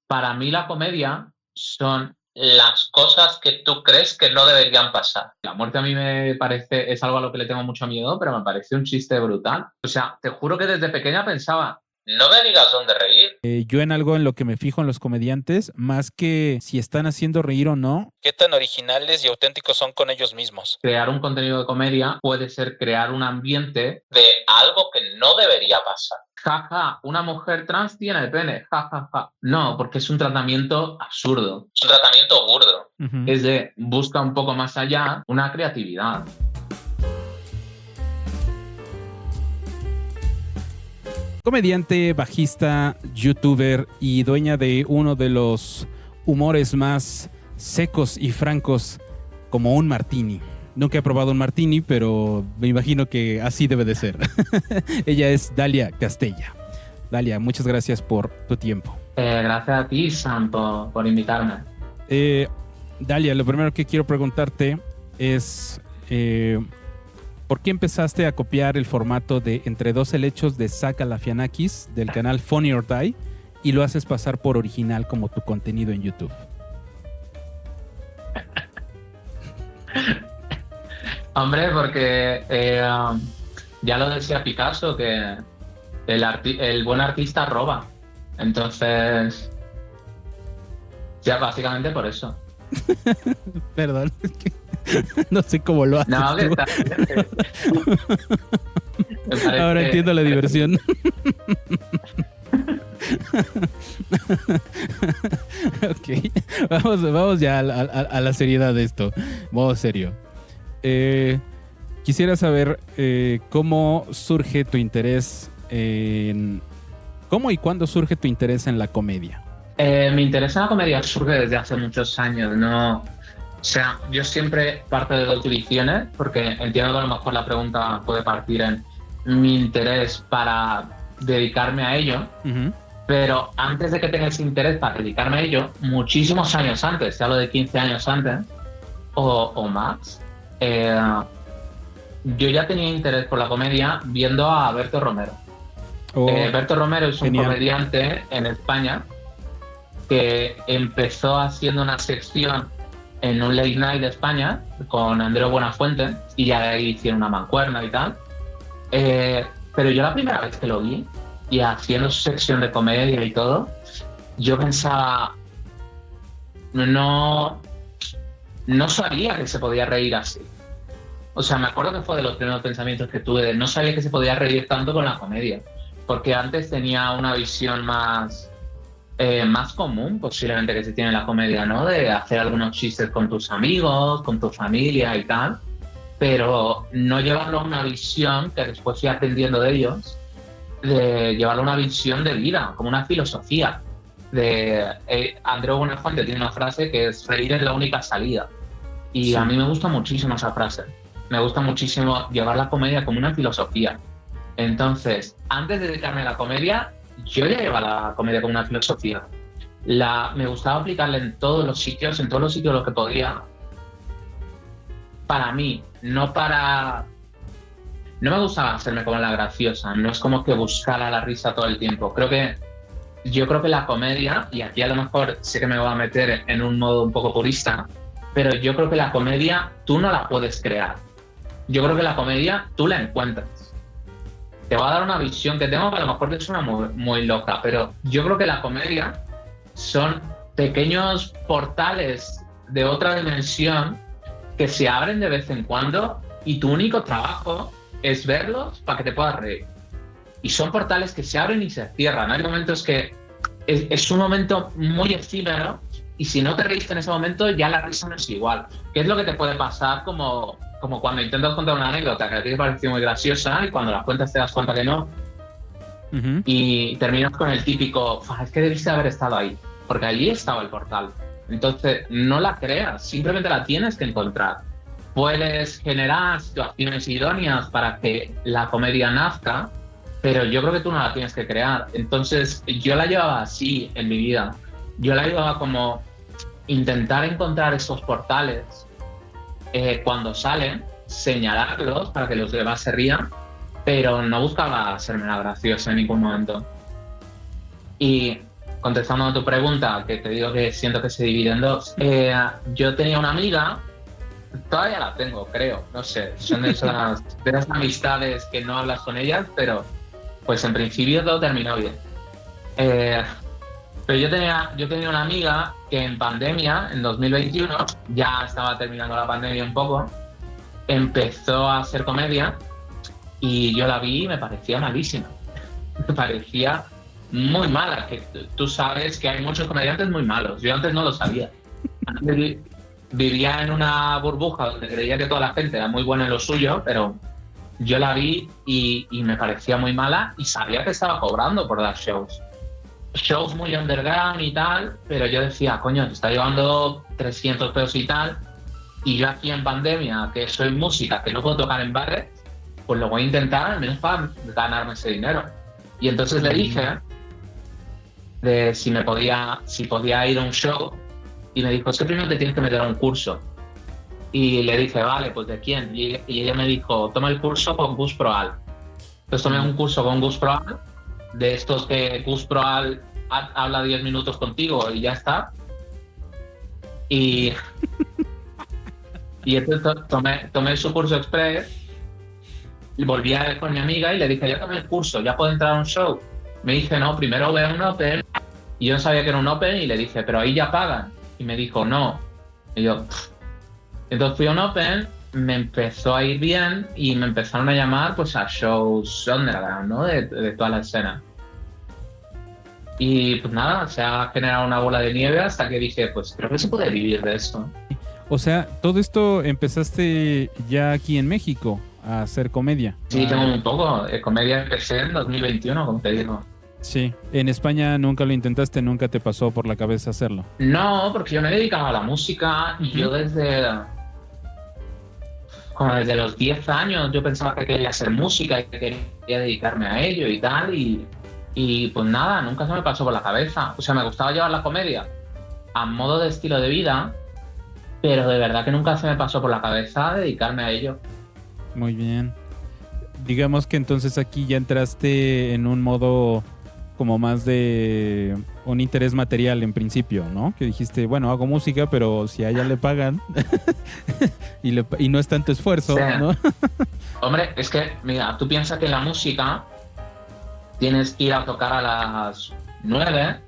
Para mí la comedia son las cosas que tú crees que no deberían pasar. La muerte a mí me parece, es algo a lo que le tengo mucho miedo, pero me parece un chiste brutal. O sea, te juro que desde pequeña pensaba, no me digas dónde reír. Yo en algo en lo que me fijo en los comediantes, más que si están haciendo reír o no, qué tan originales y auténticos son con ellos mismos. Crear un contenido de comedia puede ser crear un ambiente de algo que no debería pasar. Ja, ja, una mujer trans tiene pene, ja, ja, ja. No, porque es un tratamiento absurdo. Es un tratamiento burdo. Es de busca un poco más allá una creatividad. Comediante, bajista, youtuber y dueña de uno de los humores más secos y francos como un martini. Nunca he probado un martini, pero me imagino que así debe de ser. Ella es Dalia Castella. Dalia, muchas gracias por tu tiempo. Gracias a ti, Sam, por invitarme. Dalia, lo primero que quiero preguntarte es ¿por qué empezaste a copiar el formato de Entre dos helechos de Zach Galifianakis del canal Funny or Die y lo haces pasar por original como tu contenido en YouTube? Hombre, porque ya lo decía Picasso, que el buen artista roba. Entonces, ya básicamente por eso. Perdón, es que no sé cómo lo haces. No, que está bien. Ahora entiendo la diversión. Ok, vamos ya a la seriedad de esto. Modo serio. Quisiera saber cómo surge tu interés ¿cómo y cuándo surge tu interés en la comedia? Mi interés en la comedia surge desde hace muchos años, ¿no? O sea, yo siempre parto de dos divisiones, porque entiendo que a lo mejor la pregunta puede partir en mi interés para dedicarme a ello, pero antes de que tenga ese interés para dedicarme a ello, muchísimos años antes, te hablo de 15 años antes o más, yo ya tenía interés por la comedia viendo a Berto Romero. Berto Romero es un comediante en España que empezó haciendo una sección en un late night de España con Andreu Buenafuente y ya de ahí hicieron una mancuerna y tal. Pero yo la primera vez que lo vi y haciendo su sección de comedia y todo, yo pensaba, no sabía que se podía reír así. O sea, me acuerdo que fue de los primeros pensamientos que tuve, de no sabía que se podía reír tanto con la comedia, porque antes tenía una visión más común posiblemente que se tiene en la comedia, ¿no? De hacer algunos chistes con tus amigos, con tu familia y tal, pero no llevarlo a una visión, que después fui aprendiendo de ellos, de llevarlo a una visión de vida, como una filosofía. Andreu Buenafuente tiene una frase que es: reír es la única salida. Y sí, a mí me gusta muchísimo esa frase. Me gusta muchísimo llevar la comedia como una filosofía. Entonces, antes de dedicarme a la comedia, yo ya llevaba la comedia como una filosofía. Me gustaba aplicarla en todos los sitios lo que podía. Para mí, no me gustaba hacerme como la graciosa, no es como que buscara la risa todo el tiempo. Yo creo que la comedia, y aquí a lo mejor sé que me voy a meter en un modo un poco purista, pero yo creo que la comedia tú no la puedes crear. Yo creo que la comedia tú la encuentras. Te va a dar una visión que tengo que a lo mejor te suena muy, muy loca, pero yo creo que la comedia son pequeños portales de otra dimensión que se abren de vez en cuando y tu único trabajo es verlos para que te puedas reír. Y son portales que se abren y se cierran. Hay momentos que es un momento muy efímero y si no te reíste en ese momento ya la risa no es igual. ¿Qué es lo que te puede pasar como cuando intentas contar una anécdota que a ti te pareció muy graciosa y cuando la cuentas te das cuenta que no? Y terminas con el típico, es que debiste haber estado ahí, porque allí estaba el portal. Entonces no la creas, simplemente la tienes que encontrar. Puedes generar situaciones idóneas para que la comedia nazca, pero yo creo que tú no la tienes que crear. Entonces yo la llevaba así en mi vida. Yo la llevaba como intentar encontrar esos portales cuando salen, señalarlos para que los demás se rían, pero no buscaba hacerme la graciosa en ningún momento. Y contestando a tu pregunta, que te digo que siento que se divide en dos, yo tenía una amiga, todavía la tengo, creo, no sé, son de esas amistades que no hablas con ellas, pero pues en principio todo terminó bien. Pero yo tenía una amiga que en pandemia, en 2021, ya estaba terminando la pandemia un poco, empezó a hacer comedia y yo la vi y me parecía malísima. Me parecía muy mala, que tú sabes que hay muchos comediantes muy malos. Yo antes no lo sabía. Antes vivía en una burbuja donde creía que toda la gente era muy buena en lo suyo, pero yo la vi y me parecía muy mala y sabía que estaba cobrando por dar shows. Shows muy underground y tal, pero yo decía, coño, te está llevando 300 pesos y tal, y yo aquí en pandemia, que soy música, que no puedo tocar en bares, pues lo voy a intentar al menos para ganarme ese dinero. Y entonces le dije de si podía ir a un show, y me dijo, es que primero te tienes que meter a un curso. Y le dije, vale, pues ¿de quién? Y ella me dijo, toma el curso con Gus Proal. Entonces tomé un curso con Gus Proal, de estos que Gus Proal habla 10 minutos contigo y ya está. Y entonces tomé su curso express y volví a ir con mi amiga y le dije, ya tomé el curso, ya puedo entrar a un show. Me dice, no, primero ve a un open. Y yo no sabía que era un open y le dije, pero ahí ya pagan. Y me dijo, no. Y yo, pff. Entonces fui a un open, me empezó a ir bien y me empezaron a llamar pues a shows underground, ¿no? De toda la escena. Y pues nada, se ha generado una bola de nieve hasta que dije, pues creo que se puede vivir de esto. O sea, todo esto empezaste ya aquí en México a hacer comedia. Sí, tengo un poco. Comedia empecé en 2021, como te digo. Sí. ¿En España nunca lo intentaste? ¿Nunca te pasó por la cabeza hacerlo? No, porque yo me dedicaba a la música y yo desde los 10 años yo pensaba que quería hacer música y que quería dedicarme a ello y tal. Y pues nada, nunca se me pasó por la cabeza. O sea, me gustaba llevar la comedia a modo de estilo de vida, pero de verdad que nunca se me pasó por la cabeza dedicarme a ello. Muy bien. Digamos que entonces aquí ya entraste en un modo como más de un interés material en principio, ¿no? Que dijiste, bueno, hago música, pero si a ella le pagan y no es tanto esfuerzo, sí, ¿no? Hombre, es que, mira, tú piensas que en la música tienes que ir a tocar a las 9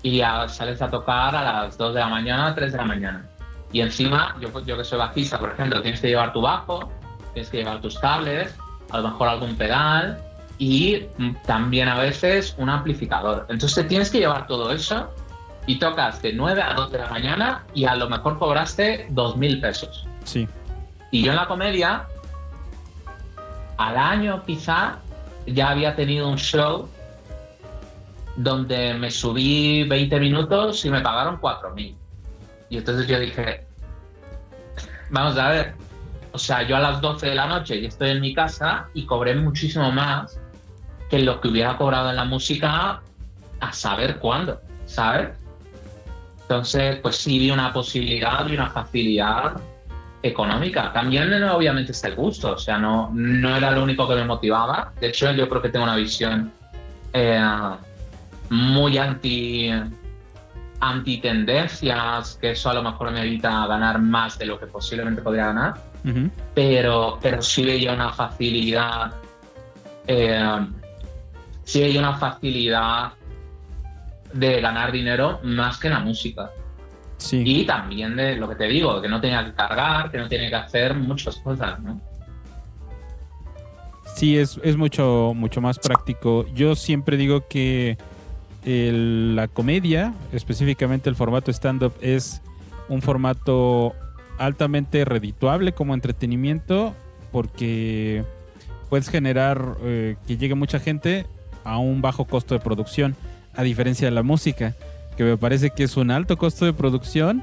y sales a tocar a las 2 de la mañana, 3 de la mañana. Y encima, yo que soy bajista, por ejemplo, tienes que llevar tu bajo, tienes que llevar tus cables, a lo mejor algún pedal y también a veces un amplificador. Entonces tienes que llevar todo eso y tocas de 9 a 2 de la mañana y a lo mejor cobraste 2.000 pesos. Sí. Y yo en la comedia, al año quizá, ya había tenido un show donde me subí 20 minutos y me pagaron 4.000. Y entonces yo dije, vamos a ver, o sea, yo a las 12 de la noche ya estoy en mi casa y cobré muchísimo más que lo que hubiera cobrado en la música a saber cuándo, ¿sabes? Entonces, pues sí vi una posibilidad y una facilidad económica. También obviamente está el gusto, o sea, no era lo único que me motivaba. De hecho, yo creo que tengo una visión muy antitendencias, que eso a lo mejor me evita ganar más de lo que posiblemente podría ganar, pero sí veía una facilidad, de ganar dinero más que en la música. Sí. Y también de lo que te digo, que no tenía que cargar, que no tenía que hacer muchas cosas, ¿no? Sí, es mucho más práctico. Yo siempre digo que la comedia, específicamente el formato stand-up, es un formato altamente redituable como entretenimiento porque puedes generar que llegue mucha gente a un bajo costo de producción, a diferencia de la música, que me parece que es un alto costo de producción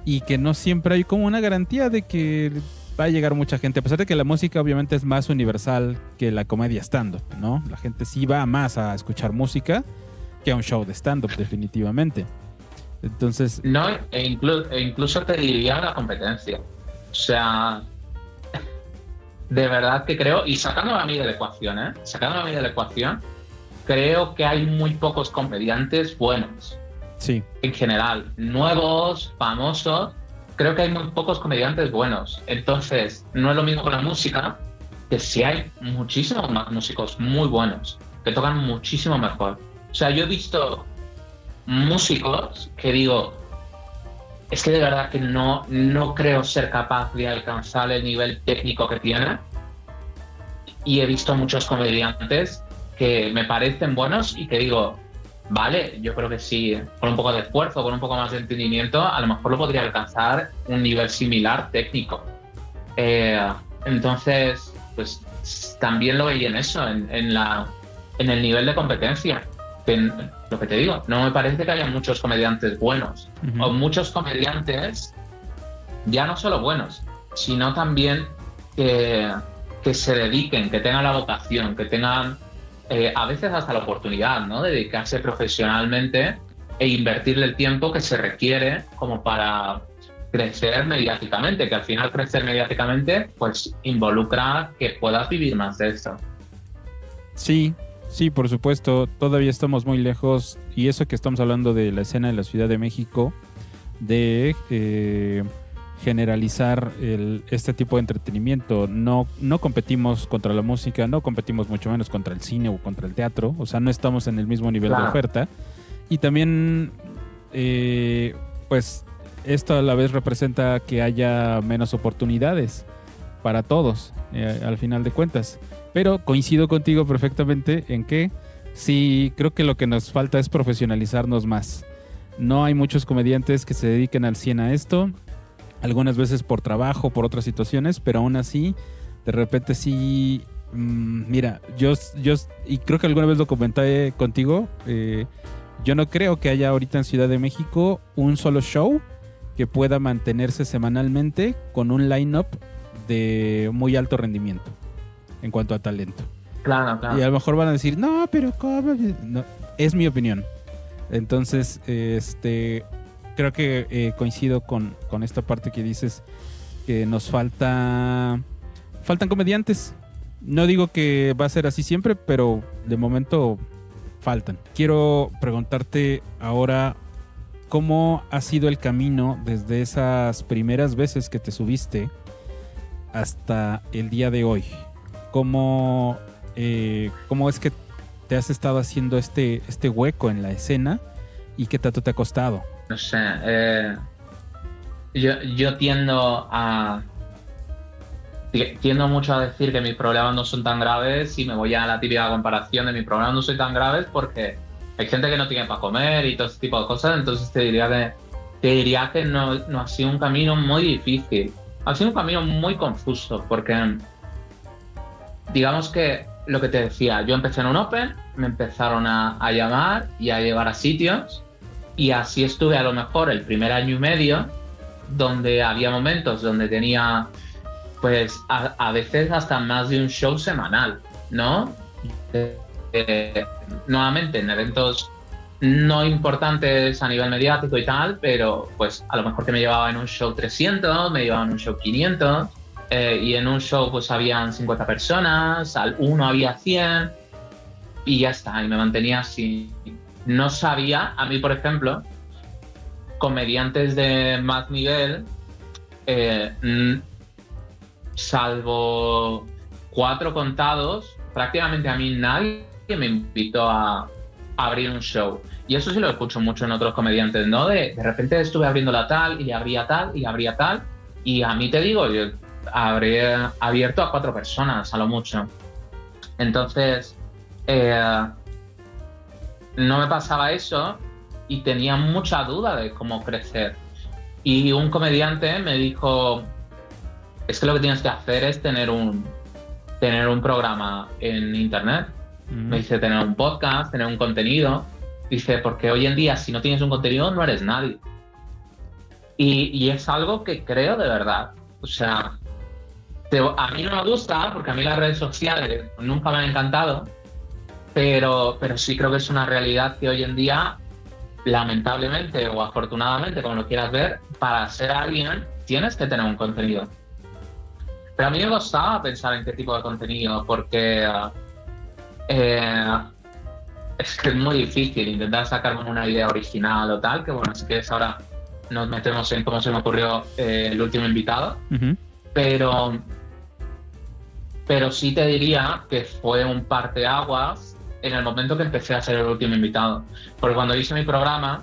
y que no siempre hay como una garantía de que va a llegar mucha gente, a pesar de que la música obviamente es más universal que la comedia stand-up, ¿no? La gente sí va más a escuchar música que a un show de stand-up, definitivamente. Entonces... No, incluso te diría la competencia. O sea, de verdad que creo, y sacándome a mí de la ecuación, creo que hay muy pocos comediantes buenos. Sí. En general, nuevos, famosos, creo que hay muy pocos comediantes buenos. Entonces, no es lo mismo con la música, que sí hay muchísimos más músicos muy buenos, que tocan muchísimo mejor. O sea, yo he visto músicos que digo, es que de verdad que no creo ser capaz de alcanzar el nivel técnico que tiene. Y he visto muchos comediantes que me parecen buenos y que digo, vale, yo creo que sí, con un poco de esfuerzo, con un poco más de entendimiento, a lo mejor lo podría alcanzar un nivel similar técnico. Entonces, pues también lo veía en eso, en el nivel de competencia. Lo que te digo, no me parece que haya muchos comediantes buenos, o muchos comediantes ya no solo buenos, sino también que se dediquen, que tengan la vocación, que tengan a veces hasta la oportunidad, ¿no?, de dedicarse profesionalmente e invertirle el tiempo que se requiere como para crecer mediáticamente, que al final crecer mediáticamente pues involucra que puedas vivir más de esto. Sí, por supuesto, todavía estamos muy lejos, y eso que estamos hablando de la escena de la Ciudad de México, de generalizar este tipo de entretenimiento. No competimos contra la música, no competimos mucho menos contra el cine o contra el teatro, o sea, no estamos en el mismo nivel de oferta, y también pues esto a la vez representa que haya menos oportunidades para todos, al final de cuentas. Pero coincido contigo perfectamente en que sí, creo que lo que nos falta es profesionalizarnos más. No hay muchos comediantes que se dediquen al 100 a esto, algunas veces por trabajo, por otras situaciones, pero aún así, de repente sí, mira, yo y creo que alguna vez lo comenté contigo, yo no creo que haya ahorita en Ciudad de México un solo show que pueda mantenerse semanalmente con un line-up de muy alto rendimiento en cuanto a talento. Claro. Y a lo mejor van a decir, no, pero ¿cómo? No, es mi opinión. Entonces, creo que coincido con esta parte que dices, que nos faltan comediantes. No digo que va a ser así siempre, pero de momento faltan. Quiero preguntarte ahora, ¿cómo ha sido el camino desde esas primeras veces que te subiste hasta el día de hoy? ¿Cómo es que te has estado haciendo este hueco en la escena y qué tanto te ha costado? No sé, yo tiendo mucho a decir que mis problemas no son tan graves, y me voy a la típica comparación de mis problemas no son tan graves porque hay gente que no tiene para comer y todo ese tipo de cosas. Entonces te diría que no ha sido un camino muy difícil, ha sido un camino muy confuso, porque digamos que lo que te decía, yo empecé en un Open, me empezaron a llamar y a llevar a sitios, y así estuve a lo mejor el primer año y medio, donde había momentos donde tenía pues a veces hasta más de un show semanal, ¿no? Nuevamente en eventos no importantes a nivel mediático y tal, pero pues a lo mejor que me llevaba en un show 300, me llevaba en un show 500, y en un show pues habían 50 personas, al uno había 100, y ya está, y me mantenía así. No sabía, a mí por ejemplo, comediantes de más nivel, salvo 4 contados, prácticamente a mí nadie me invitó a abrir un show. Y eso sí lo escucho mucho en otros comediantes, ¿no? De repente estuve abriendo la tal, y abría tal, y abría tal, y a mí te digo, yo habré abierto a 4 personas, a lo mucho. Entonces, no me pasaba eso y tenía mucha duda de cómo crecer. Y un comediante me dijo, es que lo que tienes que hacer es tener un programa en internet. Me dice, tener un podcast, tener un contenido. Dice, porque hoy en día si no tienes un contenido no eres nadie. Y es algo que creo de verdad. O sea, a mí no me gusta, porque a mí las redes sociales nunca me han encantado, pero sí creo que es una realidad que hoy en día, lamentablemente o afortunadamente, como lo quieras ver, para ser alguien tienes que tener un contenido. Pero a mí me costaba pensar en qué tipo de contenido, porque es que es muy difícil intentar sacarme una idea original o tal, que bueno, si quieres ahora nos metemos en cómo se me ocurrió el último invitado, Uh-huh. pero sí te diría que fue un parteaguas en el momento que empecé a ser el último invitado. Porque cuando hice mi programa,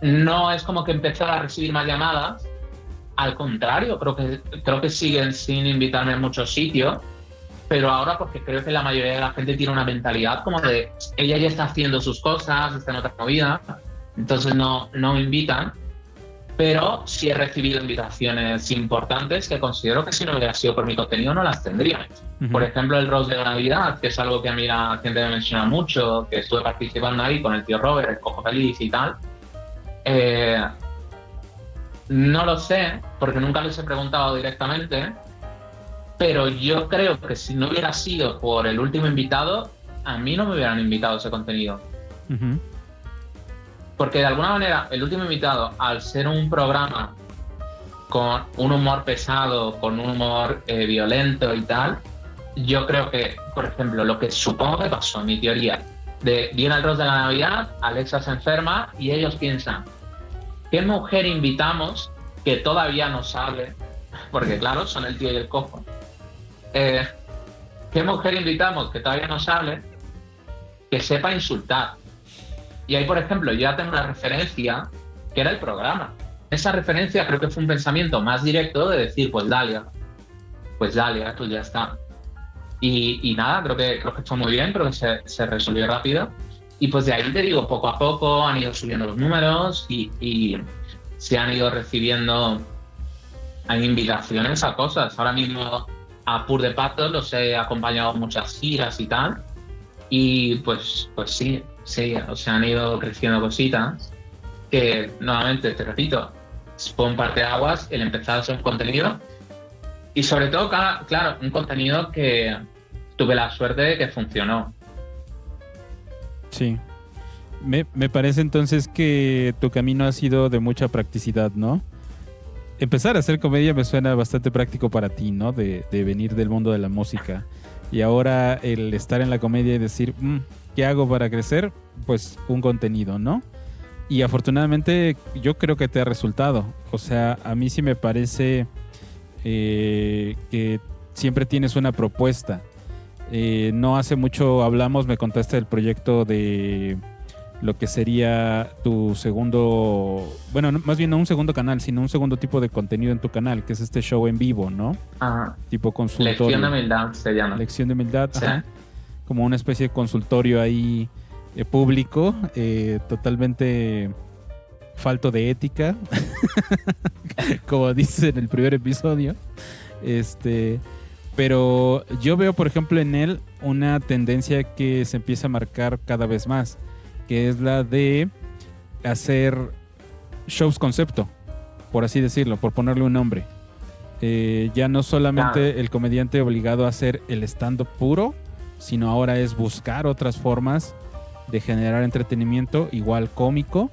no es como que empecé a recibir más llamadas, al contrario, creo que siguen sin invitarme en muchos sitios, pero ahora porque creo que la mayoría de la gente tiene una mentalidad como de ella ya está haciendo sus cosas, está en otra movida, entonces no me invitan. Pero sí he recibido invitaciones importantes que considero que si no hubiera sido por mi contenido no las tendría. Uh-huh. Por ejemplo, el roast de la Navidad, que es algo que a mí la gente me menciona mucho, que estuve participando ahí con el tío Robert, el Cojo Feliz y tal. No lo sé, porque nunca les he preguntado directamente, pero yo creo que si no hubiera sido por el último invitado, a mí no me hubieran invitado ese contenido. Uh-huh. Porque de alguna manera el último invitado, al ser un programa con un humor pesado, con un humor violento y tal, yo creo que, por ejemplo, lo que supongo que pasó, mi teoría, viene el roast de la Navidad, Alexa se enferma y ellos piensan, ¿qué mujer invitamos que todavía no sabe? Porque claro, son el tío y el cojo. ¿Qué mujer invitamos que todavía no sabe que sepa insultar? Y ahí, por ejemplo, yo ya tengo una referencia que era el programa. Esa referencia creo que fue un pensamiento más directo de decir, pues Dalia, pues ya está. Y nada, creo que fue muy bien, creo que se resolvió rápido. Y pues de ahí te digo, poco a poco han ido subiendo los números y se han ido recibiendo invitaciones a cosas. Ahora mismo a Pur de Patos los he acompañado en muchas giras y tal. Y pues sí, o sea, han ido creciendo cositas que, nuevamente, te repito, fue un parteaguas el empezar a hacer un contenido y sobre todo, claro, un contenido que tuve la suerte de que funcionó. Sí. Me parece entonces que tu camino ha sido de mucha practicidad, ¿no? Empezar a hacer comedia me suena bastante práctico para ti, ¿no? De venir del mundo de la música. Y ahora el estar en la comedia y decir, ¿qué hago para crecer? Pues un contenido, ¿no? Y afortunadamente yo creo que te ha resultado. O sea, a mí sí me parece que siempre tienes una propuesta. No hace mucho hablamos, me contaste del proyecto de lo que sería tu segundo, bueno, más bien no un segundo canal, sino un segundo tipo de contenido en tu canal, que es este show en vivo, ¿no? Ajá. Tipo consultorio. Lección de humildad se llama. Lección de humildad, ¿sí? Ajá. Como una especie de consultorio ahí público, totalmente falto de ética, como dices en el primer episodio. Pero yo veo, por ejemplo, en él una tendencia que se empieza a marcar cada vez más, que es la de hacer shows concepto, por así decirlo, por ponerle un nombre. Ya no solamente el comediante obligado a hacer el stand-up puro, sino ahora es buscar otras formas de generar entretenimiento, igual cómico.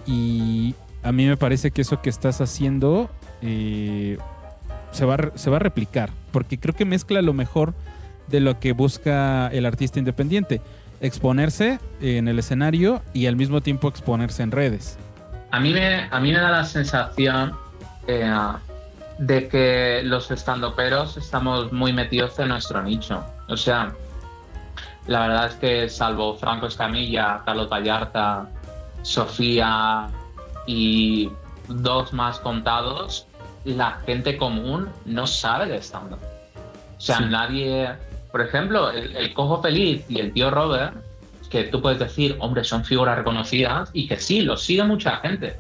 Y a mí me parece que eso que estás haciendo se va a replicar, porque creo que mezcla lo mejor de lo que busca el artista independiente: exponerse en el escenario y al mismo tiempo exponerse en redes. A mí me da la sensación de que los estandoperos estamos muy metidos en nuestro nicho. O sea, la verdad es que salvo Franco Escamilla, Carlos Vallarta, Sofía y dos más contados, la gente común no sabe de stand-up. O sea, sí. Nadie... Por ejemplo, el Cojo Feliz y el tío Robert, que tú puedes decir, hombre, son figuras reconocidas, y que sí, los sigue mucha gente,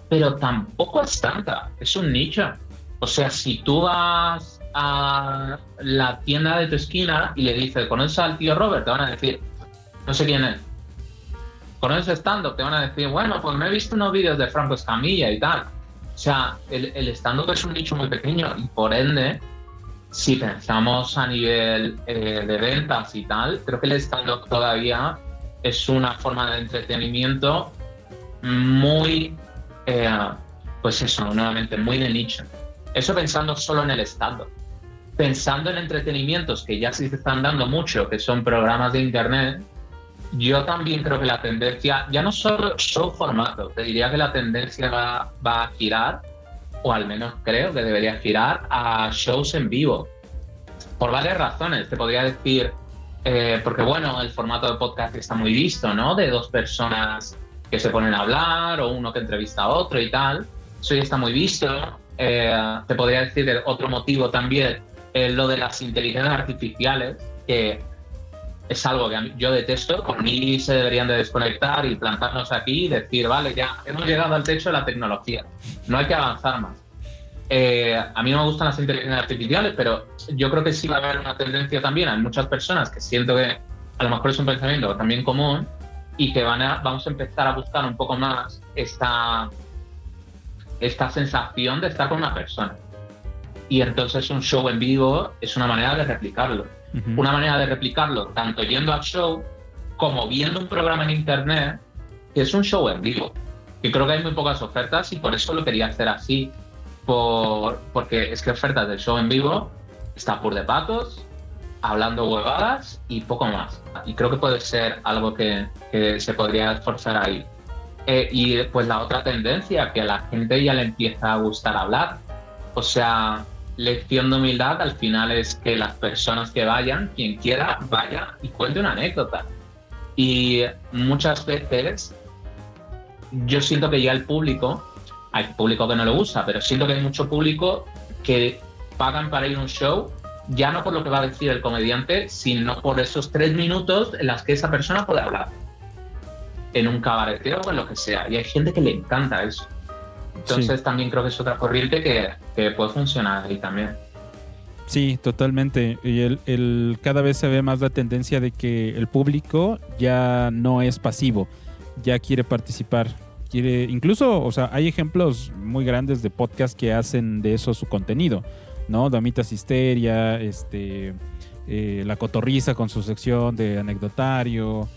pero tampoco es tanta, es un nicho. O sea, si tú vas a la tienda de tu esquina y le dices, ¿conoces al tío Robert? Te van a decir, no sé quién es. ¿Conoces stand-up? Te van a decir, bueno, pues me he visto unos vídeos de Franco Escamilla y tal. O sea, el stand-up es un nicho muy pequeño y por ende, si pensamos a nivel de ventas y tal, creo que el stand-up todavía es una forma de entretenimiento muy, pues eso, nuevamente, muy de nicho. Eso pensando solo en el stand-up. pensando en entretenimientos que ya sí se están dando mucho, que son programas de internet, yo también creo que la tendencia, ya no solo show formato, te diría que la tendencia va a girar, o al menos creo que debería girar, a shows en vivo. Por varias razones, te podría decir, porque bueno, el formato de podcast está muy visto, ¿no? De dos personas que se ponen a hablar, o uno que entrevista a otro y tal. Eso ya está muy visto. Te podría decir que otro motivo también es lo de las inteligencias artificiales, que es algo que yo detesto. Por mí se deberían de desconectar y plantarnos aquí y decir, vale, ya hemos llegado al techo de la tecnología, no hay que avanzar más. A mí no me gustan las inteligencias artificiales, pero yo creo que sí va a haber una tendencia también. Hay muchas personas que siento que a lo mejor es un pensamiento también común y que vamos a empezar a buscar un poco más esta sensación de estar con una persona. Y entonces un show en vivo es una manera de replicarlo. Uh-huh. Una manera de replicarlo tanto yendo al show como viendo un programa en internet que es un show en vivo. Y creo que hay muy pocas ofertas y por eso lo quería hacer así. Porque es que ofertas del show en vivo está Pur de Patos, hablando huevadas y poco más. Y creo que puede ser algo que se podría esforzar ahí. Y pues la otra tendencia, que a la gente ya le empieza a gustar hablar. O sea, lección de humildad al final es que las personas que vayan, quien quiera, vaya y cuente una anécdota. Y muchas veces yo siento que ya el público, hay público que no lo usa, pero siento que hay mucho público que pagan para ir a un show, ya no por lo que va a decir el comediante, sino por esos 3 minutos en las que esa persona puede hablar. En un cabareteo o en lo que sea. Y hay gente que le encanta eso. Entonces sí, también creo que es otra corriente que puede funcionar ahí también. Sí, totalmente. Y cada vez se ve más la tendencia de que el público ya no es pasivo, ya quiere participar. Incluso, o sea, hay ejemplos muy grandes de podcast que hacen de eso su contenido, ¿no? Damitas Histeria, La Cotorriza con su sección de anecdotario,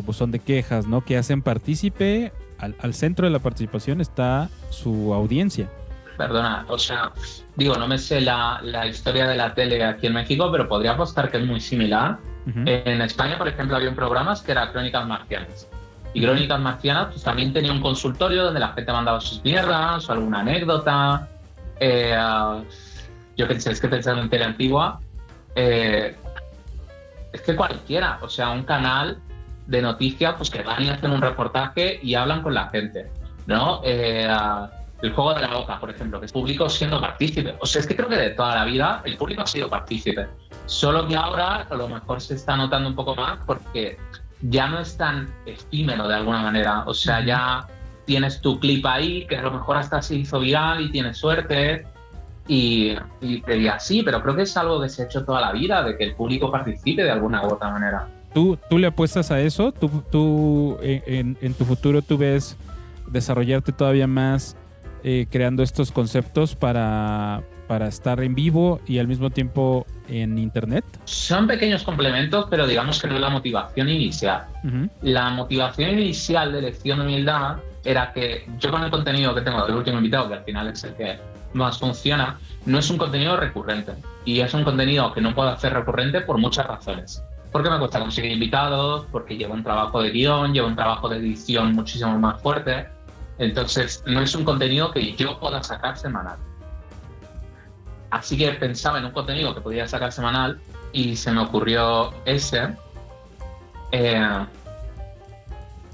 Buzón de Quejas, ¿no? Que hacen partícipe, al centro de la participación está su audiencia. Perdona, o sea, digo, no me sé la historia de la tele aquí en México, pero podría apostar que es muy similar. Uh-huh. En España, por ejemplo, había un programa que era Crónicas Marcianas. Y Crónicas Marcianas pues, también tenía un consultorio donde la gente mandaba sus mierdas o alguna anécdota. Yo pensé, es que pensando en tele antigua, es que cualquiera, o sea, un canal de noticias pues que van y hacen un reportaje y hablan con la gente, ¿no? El juego de la boca, por ejemplo, que es público siendo partícipe. O sea, es que creo que de toda la vida el público ha sido partícipe. Solo que ahora a lo mejor se está notando un poco más porque ya no es tan efímero de alguna manera. O sea, ya tienes tu clip ahí, que a lo mejor hasta se hizo viral y tienes suerte. Y así, pero creo que es algo que se ha hecho toda la vida, de que el público participe de alguna u otra manera. ¿Tú le apuestas a eso? ¿Tú en tu futuro tú ves desarrollarte todavía más creando estos conceptos para estar en vivo y al mismo tiempo en internet? Son pequeños complementos, pero digamos que no es la motivación inicial. Uh-huh. La motivación inicial de Lección de Humildad era que yo con el contenido que tengo del último invitado, que al final es el que más funciona, no es un contenido recurrente. Y es un contenido que no puedo hacer recurrente por muchas razones. Porque me cuesta conseguir invitados, porque lleva un trabajo de guión, lleva un trabajo de edición muchísimo más fuerte. Entonces, no es un contenido que yo pueda sacar semanal. Así que pensaba en un contenido que podía sacar semanal y se me ocurrió ese, que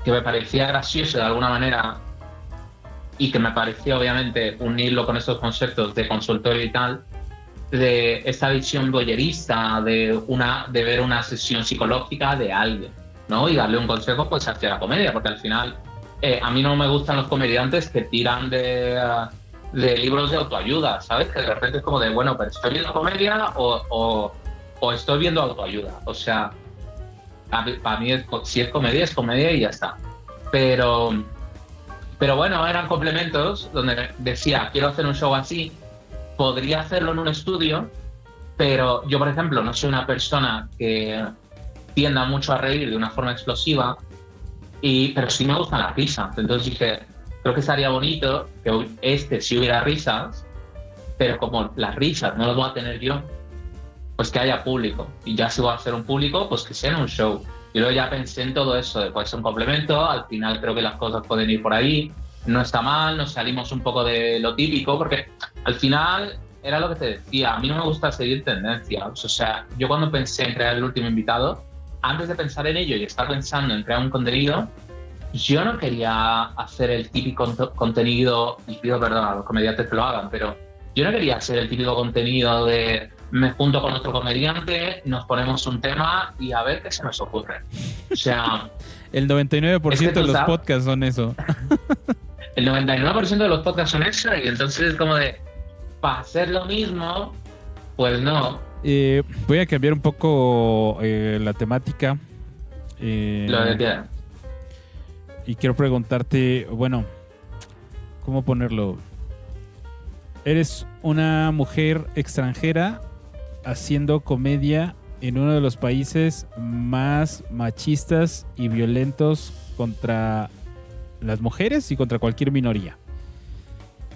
me parecía gracioso de alguna manera y que me parecía obviamente unirlo con estos conceptos de consultorio y tal, de esta visión voyerista de ver una sesión psicológica de alguien, ¿no? Y darle un consejo pues hacia la comedia, porque al final a mí no me gustan los comediantes que tiran de libros de autoayuda, ¿sabes? Que de repente es como de, bueno, pero ¿estoy viendo comedia o estoy viendo autoayuda? O sea, para mí si es comedia y ya está. Pero bueno, eran complementos donde decía, quiero hacer un show así, podría hacerlo en un estudio, pero yo, por ejemplo, no soy una persona que tienda mucho a reír de una forma explosiva, pero sí me gustan las risas. Entonces dije, creo que estaría bonito que si hubiera risas, pero como las risas no las voy a tener yo, pues que haya público. Y ya si voy a hacer un público, pues que sea en un show. Y luego ya pensé en todo eso, de puede ser un complemento, al final creo que las cosas pueden ir por ahí, no está mal, nos salimos un poco de lo típico, porque al final era lo que te decía, a mí no me gusta seguir tendencias. O sea, yo cuando pensé en crear el último invitado, antes de pensar en ello y estar pensando en crear un contenido, yo no quería hacer el típico contenido, y pido perdón a los comediantes que lo hagan, pero yo no quería hacer el típico contenido de me junto con otro comediante, nos ponemos un tema y a ver qué se nos ocurre. O sea... El 99% es que de los podcasts son eso. El 99% de los podcasts son eso, y entonces como de, para hacer lo mismo, pues no. Voy a cambiar un poco la temática. Lo de que... Y quiero preguntarte, bueno, ¿cómo ponerlo? Eres una mujer extranjera haciendo comedia en uno de los países más machistas y violentos contra las mujeres y contra cualquier minoría.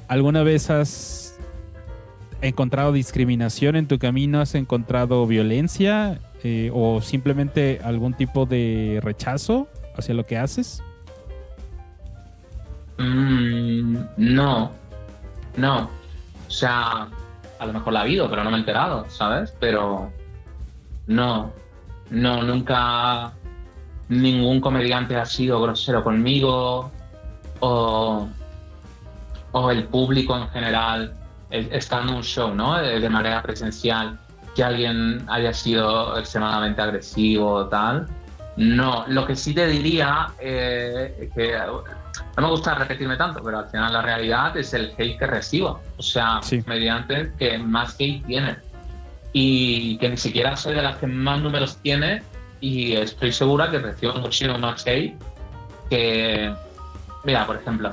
¿Alguna vez has encontrado discriminación en tu camino? ¿Has encontrado violencia o simplemente algún tipo de rechazo hacia lo que haces? No. O sea, a lo mejor la ha habido, pero no me he enterado, ¿sabes? Pero no, nunca ningún comediante ha sido grosero conmigo o el público en general estando en un show, ¿no? De manera presencial, que alguien haya sido extremadamente agresivo o tal. No, lo que sí te diría que no me gusta repetirme tanto, pero al final la realidad es el hate que recibo. O sea, sí, comediantes que más hate tienen y que ni siquiera soy de las que más números tiene, y estoy segura que recibo muchísimo más hate que... Mira, por ejemplo,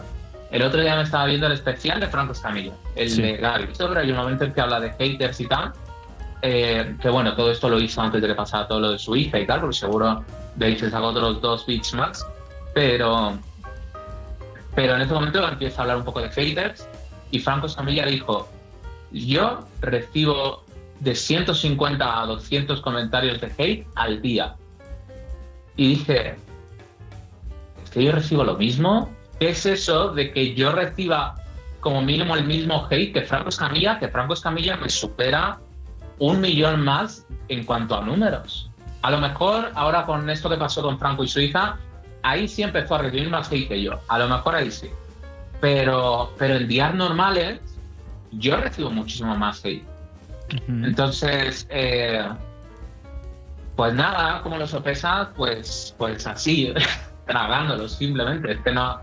el otro día me estaba viendo el especial de Franco Escamilla, el sí, de Gaby. Hay un momento en que habla de haters y tal, que bueno, todo esto lo hizo antes de que pasara todo lo de su hija y tal, porque seguro de hecho sacó otros 2 beats más, pero en ese momento empieza a hablar un poco de haters y Franco Escamilla dijo: yo recibo de 150 a 200 comentarios de hate al día. Y dije, ¿es que yo recibo lo mismo? ¿Qué es eso de que yo reciba como mínimo el mismo hate que Franco Escamilla? Que Franco Escamilla me supera 1 millón más en cuanto a números. A lo mejor ahora con esto que pasó con Franco y su hija, ahí sí empezó a recibir más hate que yo. A lo mejor ahí sí. Pero en días normales yo recibo muchísimo más hate. uh-huh. Entonces, pues nada, como lo sopesas, pues así, tragándolo simplemente. Es que no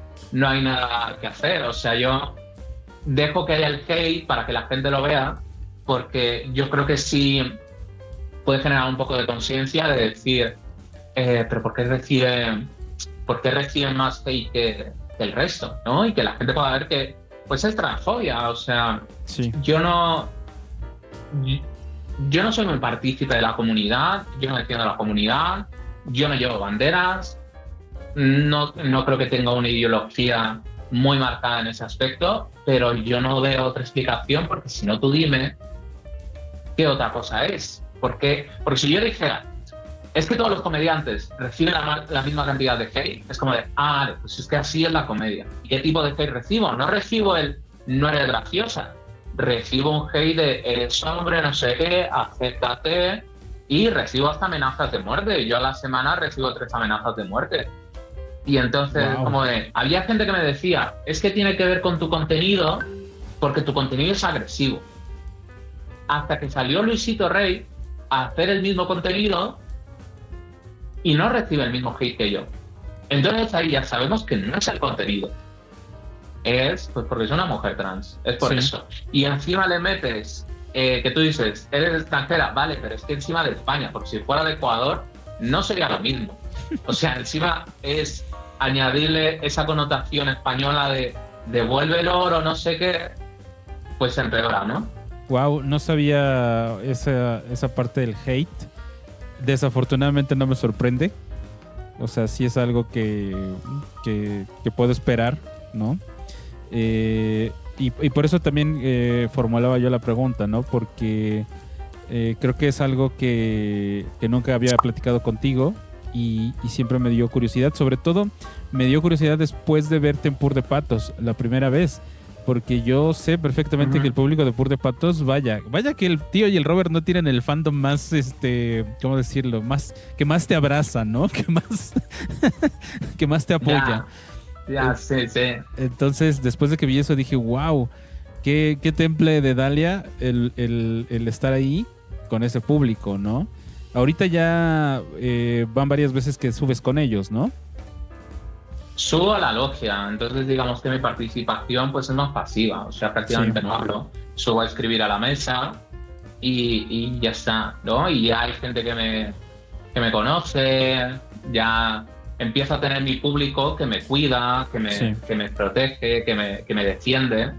hay nada que hacer. O sea, yo dejo que haya el hate para que la gente lo vea, porque yo creo que sí puede generar un poco de conciencia de decir, pero ¿por qué reciben más hate que el resto, ¿no? Y que la gente pueda ver que pues es transfobia. O sea, sí, yo no soy muy partícipe de la comunidad, yo no defiendo la comunidad, yo no llevo banderas, no creo que tenga una ideología muy marcada en ese aspecto, pero yo no veo otra explicación, porque si no, tú dime qué otra cosa es. Porque si yo dijera, es que todos los comediantes reciben la misma cantidad de hate, es como de, pues es que así es la comedia. ¿Y qué tipo de hate recibo? No recibo el no eres graciosa, recibo un hate de eres hombre, no sé qué, acéptate, y recibo hasta amenazas de muerte. Yo a la semana recibo 3 amenazas de muerte. Y entonces, wow, como de, había gente que me decía, es que tiene que ver con tu contenido, porque tu contenido es agresivo. Hasta que salió Luisito Rey a hacer el mismo contenido y no recibe el mismo hate que yo. Entonces ahí ya sabemos que no es el contenido. Es pues porque es una mujer trans. Es por eso. Y encima le metes que tú dices, eres extranjera, vale, pero es que encima de España, porque si fuera de Ecuador no sería lo mismo. O sea, encima es añadirle esa connotación española de devuelve el oro, no sé qué, pues empeora, ¿no? Wow, no sabía esa parte del hate. Desafortunadamente no me sorprende. O sea, sí es algo que puedo esperar, ¿no? Y por eso también formulaba yo la pregunta, ¿no? Porque Creo que es algo que nunca había platicado contigo y siempre me dio curiosidad. Sobre todo, me dio curiosidad después de verte en Pur de Patos la primera vez. Porque yo sé perfectamente que el público de Pur de Patos, vaya que el tío y el Robert no tienen el fandom más, ¿cómo decirlo? Que más te abraza, ¿no? Que más te apoya. Ya, sí. Entonces, después de que vi eso, dije, wow, qué temple de Dalia el estar ahí con ese público, ¿no? Ahorita ya van varias veces que subes con ellos, ¿no? Subo a la logia, entonces digamos que mi participación pues es más pasiva, o sea, prácticamente no hablo. Subo a escribir a la mesa y ya está, ¿no? Y ya hay gente que me conoce, ya empiezo a tener mi público que me cuida, que me protege, que me defiende.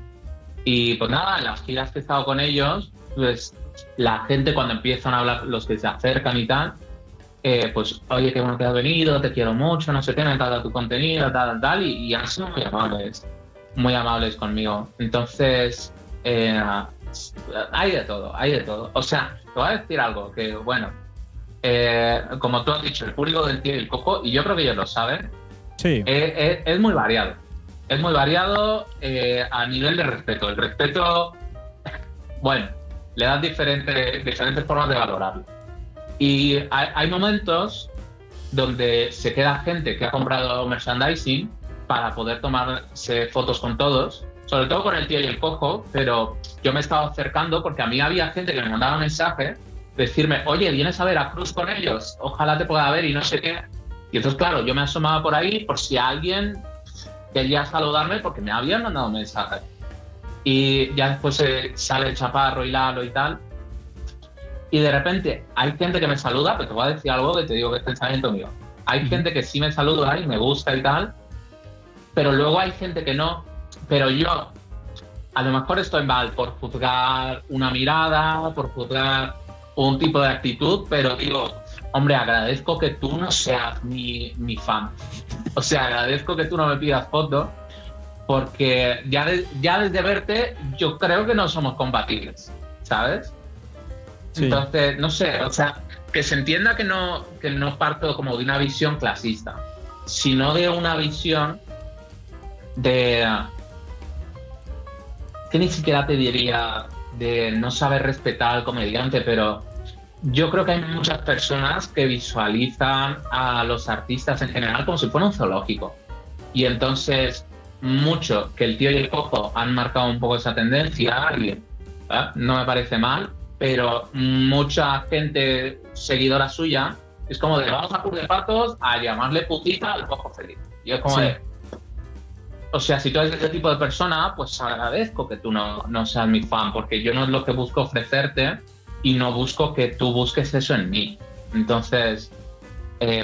Y pues nada, en las giras que he estado con ellos, pues la gente cuando empiezan a hablar, los que se acercan y tal, pues oye, qué bueno que has venido, te quiero mucho, no sé qué, me encanta tu contenido, tal, y han sido muy amables conmigo. Entonces, hay de todo. O sea, te voy a decir algo, que bueno, como tú has dicho, el público del tío y el coco, y yo creo que ellos lo saben, es muy variado. Es muy variado a nivel de respeto. El respeto, bueno, le dan diferentes formas de valorarlo. Y hay momentos donde se queda gente que ha comprado merchandising para poder tomarse fotos con todos, sobre todo con el tío y el cojo, pero yo me estaba acercando porque a mí había gente que me mandaba mensajes, decirme, oye, ¿vienes a Veracruz con ellos? Ojalá te pueda ver y no sé qué. Y entonces, claro, yo me asomaba por ahí por si alguien quería saludarme porque me habían mandado mensajes. Y ya después sale el Chaparro y Lalo y tal. Y de repente hay gente que me saluda, pero te voy a decir algo que te digo que es pensamiento mío. Hay gente que sí me saluda y me gusta y tal, pero luego hay gente que no. Pero yo, a lo mejor estoy mal por juzgar una mirada, por juzgar un tipo de actitud, pero digo, hombre, agradezco que tú no seas mi fan. O sea, agradezco que tú no me pidas fotos, porque ya desde verte yo creo que no somos compatibles, ¿sabes? Sí. Entonces, no sé, o sea, que se entienda que no parto como de una visión clasista, sino de una visión de que ni siquiera te diría de no saber respetar al comediante, pero yo creo que hay muchas personas que visualizan a los artistas en general como si fuera un zoológico. Y entonces, mucho que el tío y el cojo han marcado un poco esa tendencia, y no me parece mal, pero mucha gente seguidora suya es como de vamos a Pur de Patos a llamarle putita al cojo feliz. Y es como de, o sea, si tú eres ese tipo de persona, pues agradezco que tú no seas mi fan, porque yo no es lo que busco ofrecerte y no busco que tú busques eso en mí. Entonces,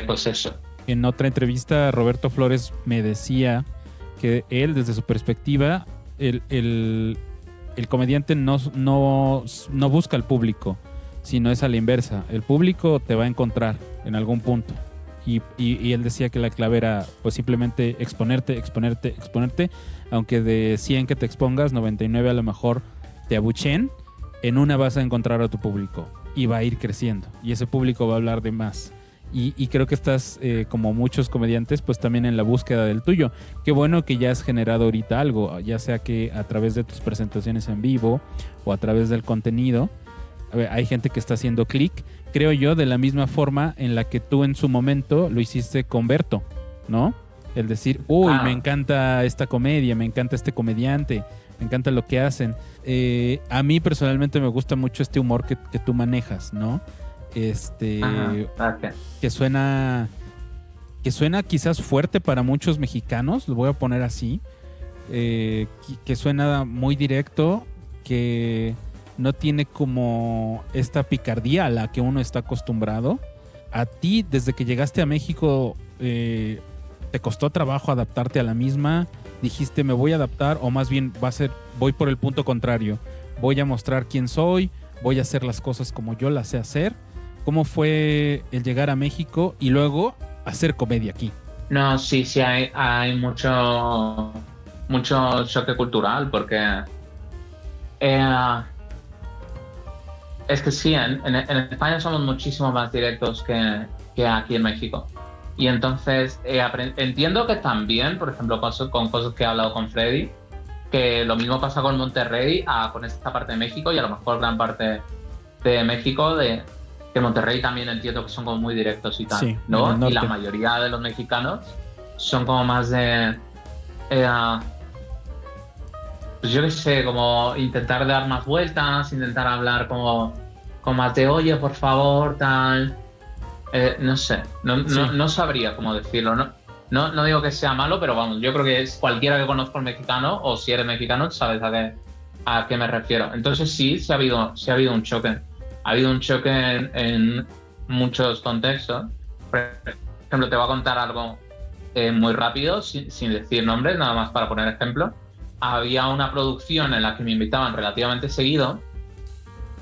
pues eso. En otra entrevista, Roberto Flores me decía que él, desde su perspectiva, el comediante no busca al público, sino es a la inversa. El público te va a encontrar en algún punto. Y él decía que la clave era pues simplemente exponerte, aunque de 100 que te expongas, 99 a lo mejor te abuchen, en una vas a encontrar a tu público y va a ir creciendo y ese público va a hablar de más. Y creo que estás, como muchos comediantes, pues también en la búsqueda del tuyo. Qué bueno que ya has generado ahorita algo, ya sea que a través de tus presentaciones en vivo o a través del contenido. Hay gente que está haciendo clic, creo yo, de la misma forma en la que tú en su momento lo hiciste con Berto, ¿no? El decir, uy, me encanta esta comedia, me encanta este comediante, me encanta lo que hacen. A mí personalmente me gusta mucho este humor que tú manejas, ¿no? Que suena quizás fuerte para muchos mexicanos, lo voy a poner así, que suena muy directo, que no tiene como esta picardía a la que uno está acostumbrado. A ti, desde que llegaste a México, ¿te costó trabajo adaptarte a la misma? ¿Dijiste me voy a adaptar? O más bien voy por el punto contrario, voy a mostrar quién soy, voy a hacer las cosas como yo las sé hacer. ¿Cómo fue el llegar a México y luego hacer comedia aquí? No, sí, hay mucho choque cultural, porque Es que sí, en España somos muchísimo más directos que aquí en México. Y entonces entiendo que también, por ejemplo, con cosas que he hablado con Freddy, que lo mismo pasa con Monterrey, con esta parte de México y a lo mejor gran parte de México, que Monterrey también entiendo que son como muy directos y tal, Sí, ¿no? Y la mayoría de los mexicanos son como más de... pues yo qué sé, como intentar dar más vueltas, intentar hablar como más de oye, por favor, tal. No sé, no sabría cómo decirlo. No digo que sea malo, pero vamos, yo creo que es cualquiera que conozca el mexicano, o si eres mexicano, sabes a qué me refiero. Entonces sí ha habido un choque. Ha habido un choque en muchos contextos. Por ejemplo, te voy a contar algo muy rápido, sin decir nombres, nada más para poner ejemplo. Había una producción en la que me invitaban relativamente seguido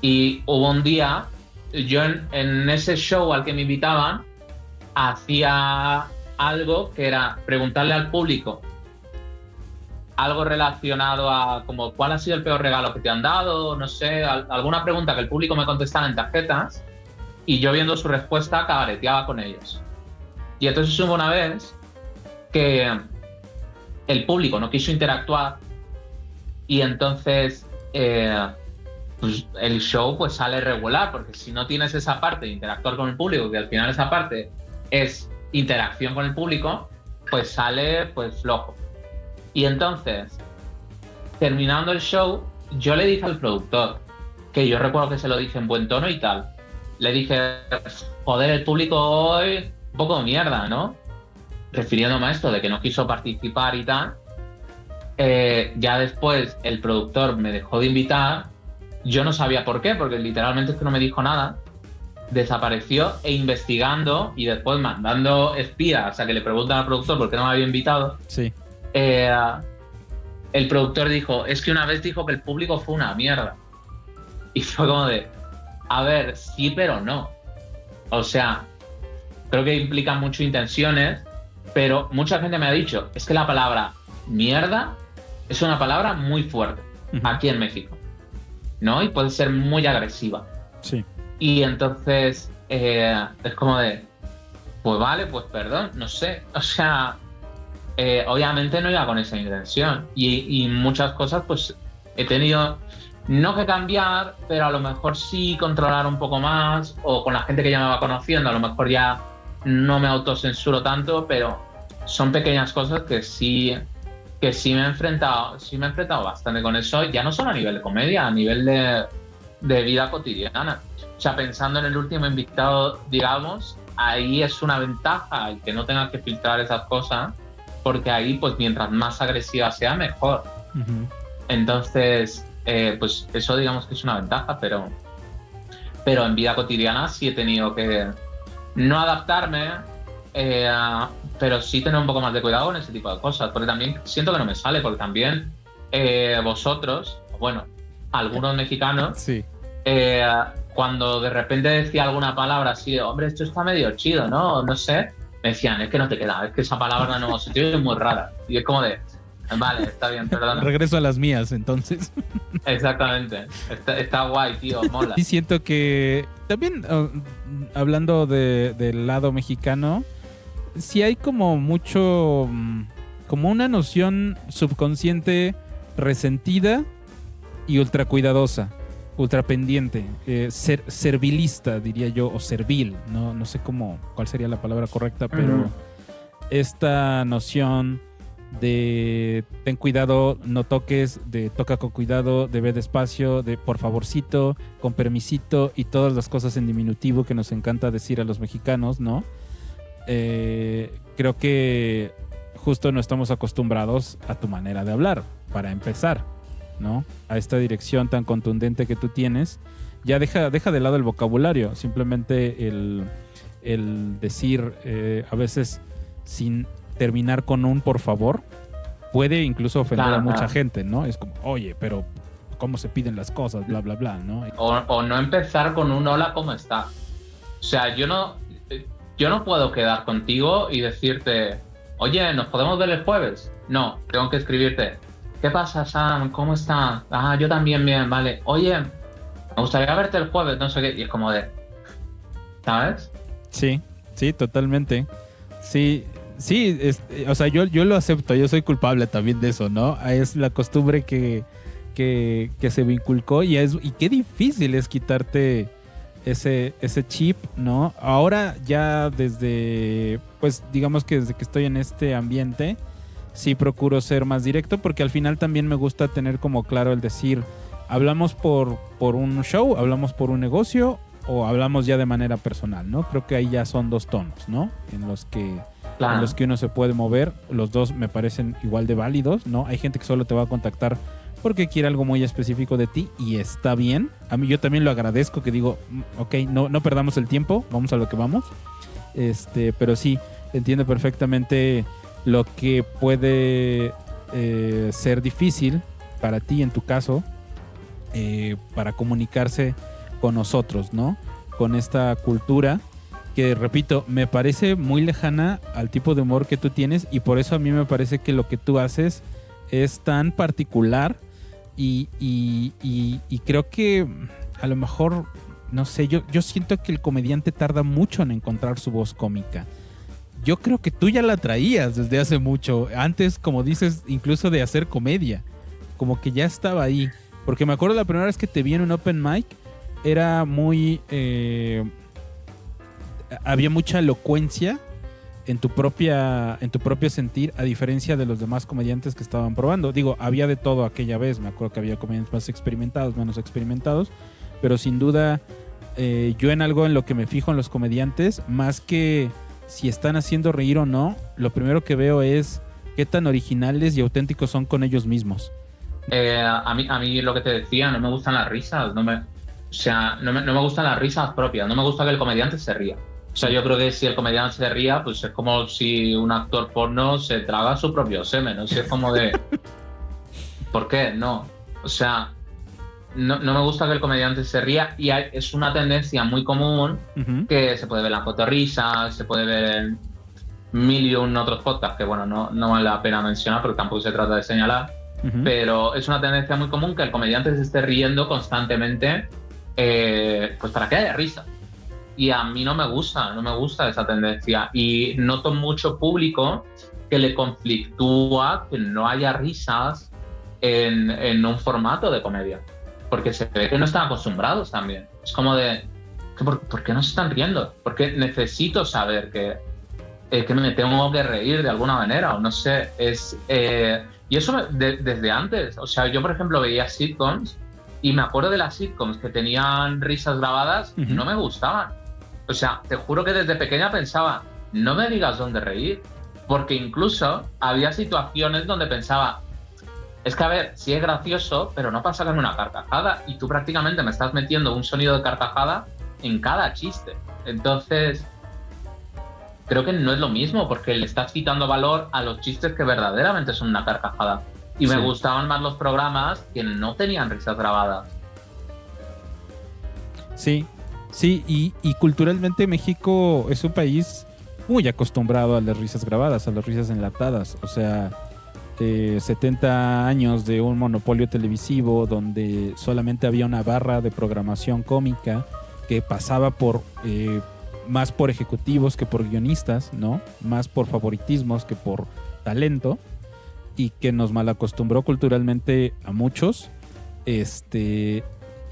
y hubo un día, yo en ese show al que me invitaban, hacía algo que era preguntarle al público algo relacionado a como cuál ha sido el peor regalo que te han dado, no sé, alguna pregunta que el público me contestara en tarjetas y yo viendo su respuesta cabareteaba con ellos. Y entonces hubo una vez que el público no quiso interactuar y entonces pues el show pues sale regular, porque si no tienes esa parte de interactuar con el público, que al final esa parte es interacción con el público, pues sale pues flojo. Y entonces, terminando el show, yo le dije al productor, que yo recuerdo que se lo dije en buen tono y tal, le dije, joder, el público hoy un poco de mierda, ¿no? Refiriéndome a esto de que no quiso participar y tal. Ya después el productor me dejó de invitar. Yo no sabía por qué, porque literalmente es que no me dijo nada. Desapareció investigando y después mandando espías a que le preguntan al productor por qué no me había invitado. Sí. El productor dijo, es que una vez dijo que el público fue una mierda. Y fue como de, a ver, sí, pero no. O sea, creo que implican mucho intenciones, pero mucha gente me ha dicho, es que la palabra mierda es una palabra muy fuerte aquí en México, ¿no? Y puede ser muy agresiva. Sí. Y entonces es como de, pues vale, pues perdón, no sé. O sea, obviamente no iba con esa intención. Y muchas cosas pues he tenido, no que cambiar, pero a lo mejor sí controlar un poco más, o con la gente que ya me va conociendo, a lo mejor ya no me autocensuro tanto, pero son pequeñas cosas que sí me he enfrentado bastante con eso, ya no solo a nivel de comedia, a nivel de vida cotidiana. O sea, pensando en el último invitado, digamos, ahí es una ventaja el que no tengas que filtrar esas cosas, porque ahí, pues mientras más agresiva sea, mejor. Entonces, pues eso digamos que es una ventaja, pero en vida cotidiana sí he tenido que no adaptarme, pero sí tener un poco más de cuidado con ese tipo de cosas, porque también siento que no me sale, porque también vosotros, bueno, algunos mexicanos, sí. Cuando de repente decía alguna palabra así de, hombre, esto está medio chido, ¿no? No sé, me decían, es que no te queda, es que esa palabra no se tiene muy rara. Y es como de, vale, está bien, perdona. Regreso a las mías, entonces. Exactamente, está guay, tío, mola. Y siento que también, hablando del lado mexicano, sí hay como mucho, como una noción subconsciente resentida y ultra cuidadosa, ultra pendiente, servilista, diría yo, o servil, no sé cuál sería la palabra correcta, pero esta noción de ten cuidado, no toques, de toca con cuidado, de ve despacio, de por favorcito, con permisito, y todas las cosas en diminutivo que nos encanta decir a los mexicanos, ¿no? Creo que justo no estamos acostumbrados a tu manera de hablar, para empezar, ¿no? A esta dirección tan contundente que tú tienes. Ya deja de lado el vocabulario, simplemente el decir a veces sin terminar con un por favor puede incluso ofender a mucha gente, ¿no? Es como, oye, pero ¿cómo se piden las cosas? Bla, bla, bla, ¿no? O no empezar con un hola, ¿cómo está? O sea, yo no puedo quedar contigo y decirte, oye, ¿nos podemos ver el jueves? No, tengo que escribirte, ¿qué pasa, Sam? ¿Cómo estás? Ah, yo también bien, vale. Oye, me gustaría verte el jueves, no sé qué, y es como de, ¿sabes? Sí, sí, totalmente. Sí, sí, o sea, yo lo acepto, yo soy culpable también de eso, ¿no? Es la costumbre que se me inculcó y qué difícil es quitarte ese chip, ¿no? Ahora ya desde, pues digamos que desde que estoy en este ambiente, sí procuro ser más directo porque al final también me gusta tener como claro el decir, hablamos por un show, hablamos por un negocio o hablamos ya de manera personal, ¿no? Creo que ahí ya son dos tonos, ¿no? En los que uno se puede mover, los dos me parecen igual de válidos, ¿no? Hay gente que solo te va a contactar porque quiere algo muy específico de ti y está bien. A mí yo también lo agradezco que digo, ok, no perdamos el tiempo, vamos a lo que vamos. Pero sí, entiendo perfectamente lo que puede ser difícil para ti en tu caso, para comunicarse con nosotros, ¿no? Con esta cultura que, repito, me parece muy lejana al tipo de humor que tú tienes y por eso a mí me parece que lo que tú haces es tan particular y creo que a lo mejor, no sé, yo siento que el comediante tarda mucho en encontrar su voz cómica. Yo creo que tú ya la traías desde hace mucho, antes, como dices, incluso de hacer comedia, como que ya estaba ahí. Porque me acuerdo la primera vez que te vi en un open mic, era muy... había mucha elocuencia en tu propio sentir, a diferencia de los demás comediantes que estaban probando. Digo, había de todo aquella vez, me acuerdo que había comediantes más experimentados, menos experimentados, pero sin duda yo en algo en lo que me fijo en los comediantes, más que si están haciendo reír o no, lo primero que veo es qué tan originales y auténticos son con ellos mismos. A mí lo que te decía, no me gustan las risas, no me gustan las risas propias, no me gusta que el comediante se ría. O sea, yo creo que si el comediante se ría, pues es como si un actor porno se traga su propio semen, ¿no? Si es como de... ¿Por qué? No. O sea, no me gusta que el comediante se ría y es una tendencia muy común que se puede ver en las fotorrisas, se puede ver en mil y un otros podcasts que, bueno, no vale la pena mencionar porque tampoco se trata de señalar, pero es una tendencia muy común que el comediante se esté riendo constantemente pues para que haya risa. Y a mí no me gusta esa tendencia. Y noto mucho público que le conflictúa que no haya risas en un formato de comedia. Porque se ve que no están acostumbrados también. Es como de, ¿por qué no se están riendo? Porque necesito saber que me tengo que reír de alguna manera, o no sé. Y eso desde antes. O sea, yo, por ejemplo, veía sitcoms y me acuerdo de las sitcoms que tenían risas grabadas, no me gustaban. O sea, te juro que desde pequeña pensaba, no me digas dónde reír, porque incluso había situaciones donde pensaba, es que a ver, sí es gracioso, pero no pasa con una carcajada y tú prácticamente me estás metiendo un sonido de carcajada en cada chiste. Entonces, creo que no es lo mismo porque le estás quitando valor a los chistes que verdaderamente son una carcajada. Y me gustaban más los programas que no tenían risas grabadas. Sí. Sí, y culturalmente México es un país muy acostumbrado a las risas grabadas, a las risas enlatadas. O sea, 70 años de un monopolio televisivo donde solamente había una barra de programación cómica que pasaba por más por ejecutivos que por guionistas, ¿no? Más por favoritismos que por talento y que nos malacostumbró culturalmente a muchos.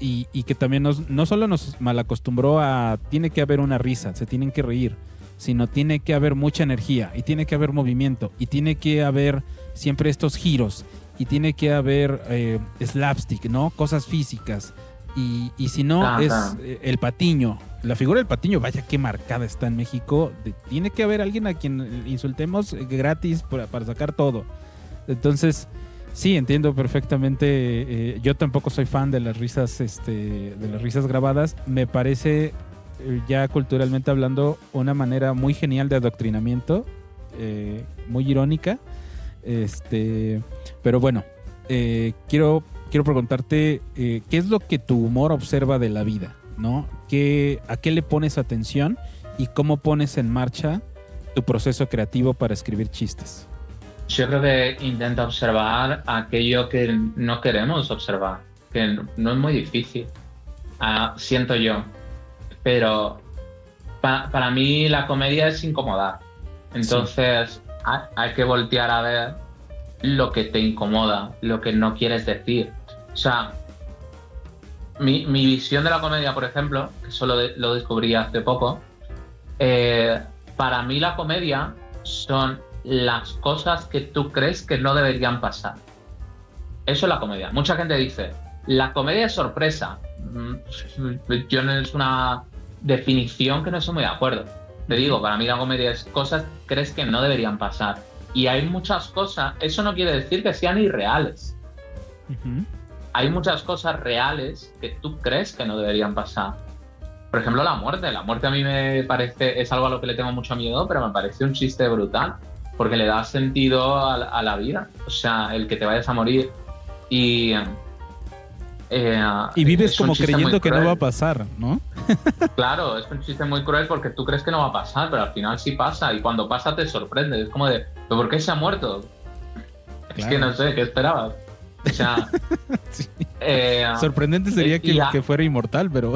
Y que también no solo nos malacostumbró a tiene que haber una risa, se tienen que reír, sino tiene que haber mucha energía y tiene que haber movimiento y tiene que haber siempre estos giros y tiene que haber slapstick, ¿no? Cosas físicas. Y si no, es el patiño. La figura del patiño, vaya qué marcada está en México. Tiene que haber alguien a quien insultemos gratis para sacar todo. Entonces... sí, entiendo perfectamente. Yo tampoco soy fan de las risas, grabadas. Me parece, ya culturalmente hablando, una manera muy genial de adoctrinamiento, muy irónica. Pero bueno, quiero preguntarte qué es lo que tu humor observa de la vida, ¿no? ¿A qué le pones atención y cómo pones en marcha tu proceso creativo para escribir chistes? Yo creo que intenta observar aquello que no queremos observar, que no es muy difícil. siento yo. Pero para mí la comedia es incomodar. Entonces hay que voltear a ver lo que te incomoda, lo que no quieres decir. O sea, mi visión de la comedia, por ejemplo, que solo lo descubrí hace poco, para mí la comedia son las cosas que tú crees que no deberían pasar. Eso es la comedia. Mucha gente dice, la comedia es sorpresa. Yo no es una definición que no estoy muy de acuerdo. Te digo, para mí la comedia es cosas que crees que no deberían pasar. Y hay muchas cosas, eso no quiere decir que sean irreales. Uh-huh. Hay muchas cosas reales que tú crees que no deberían pasar. Por ejemplo, la muerte. La muerte a mí me parece, es algo a lo que le tengo mucho miedo, pero me parece un chiste brutal, porque le da sentido a la vida. O sea, el que te vayas a morir y vives como creyendo que no va a pasar, ¿no? Claro, es un chiste muy cruel porque tú crees que no va a pasar, pero al final sí pasa, y cuando pasa te sorprende. Es como de, ¿pero por qué se ha muerto? Claro. Es que no sé, ¿qué esperabas? O sea, sí. Sorprendente sería que fuera inmortal, pero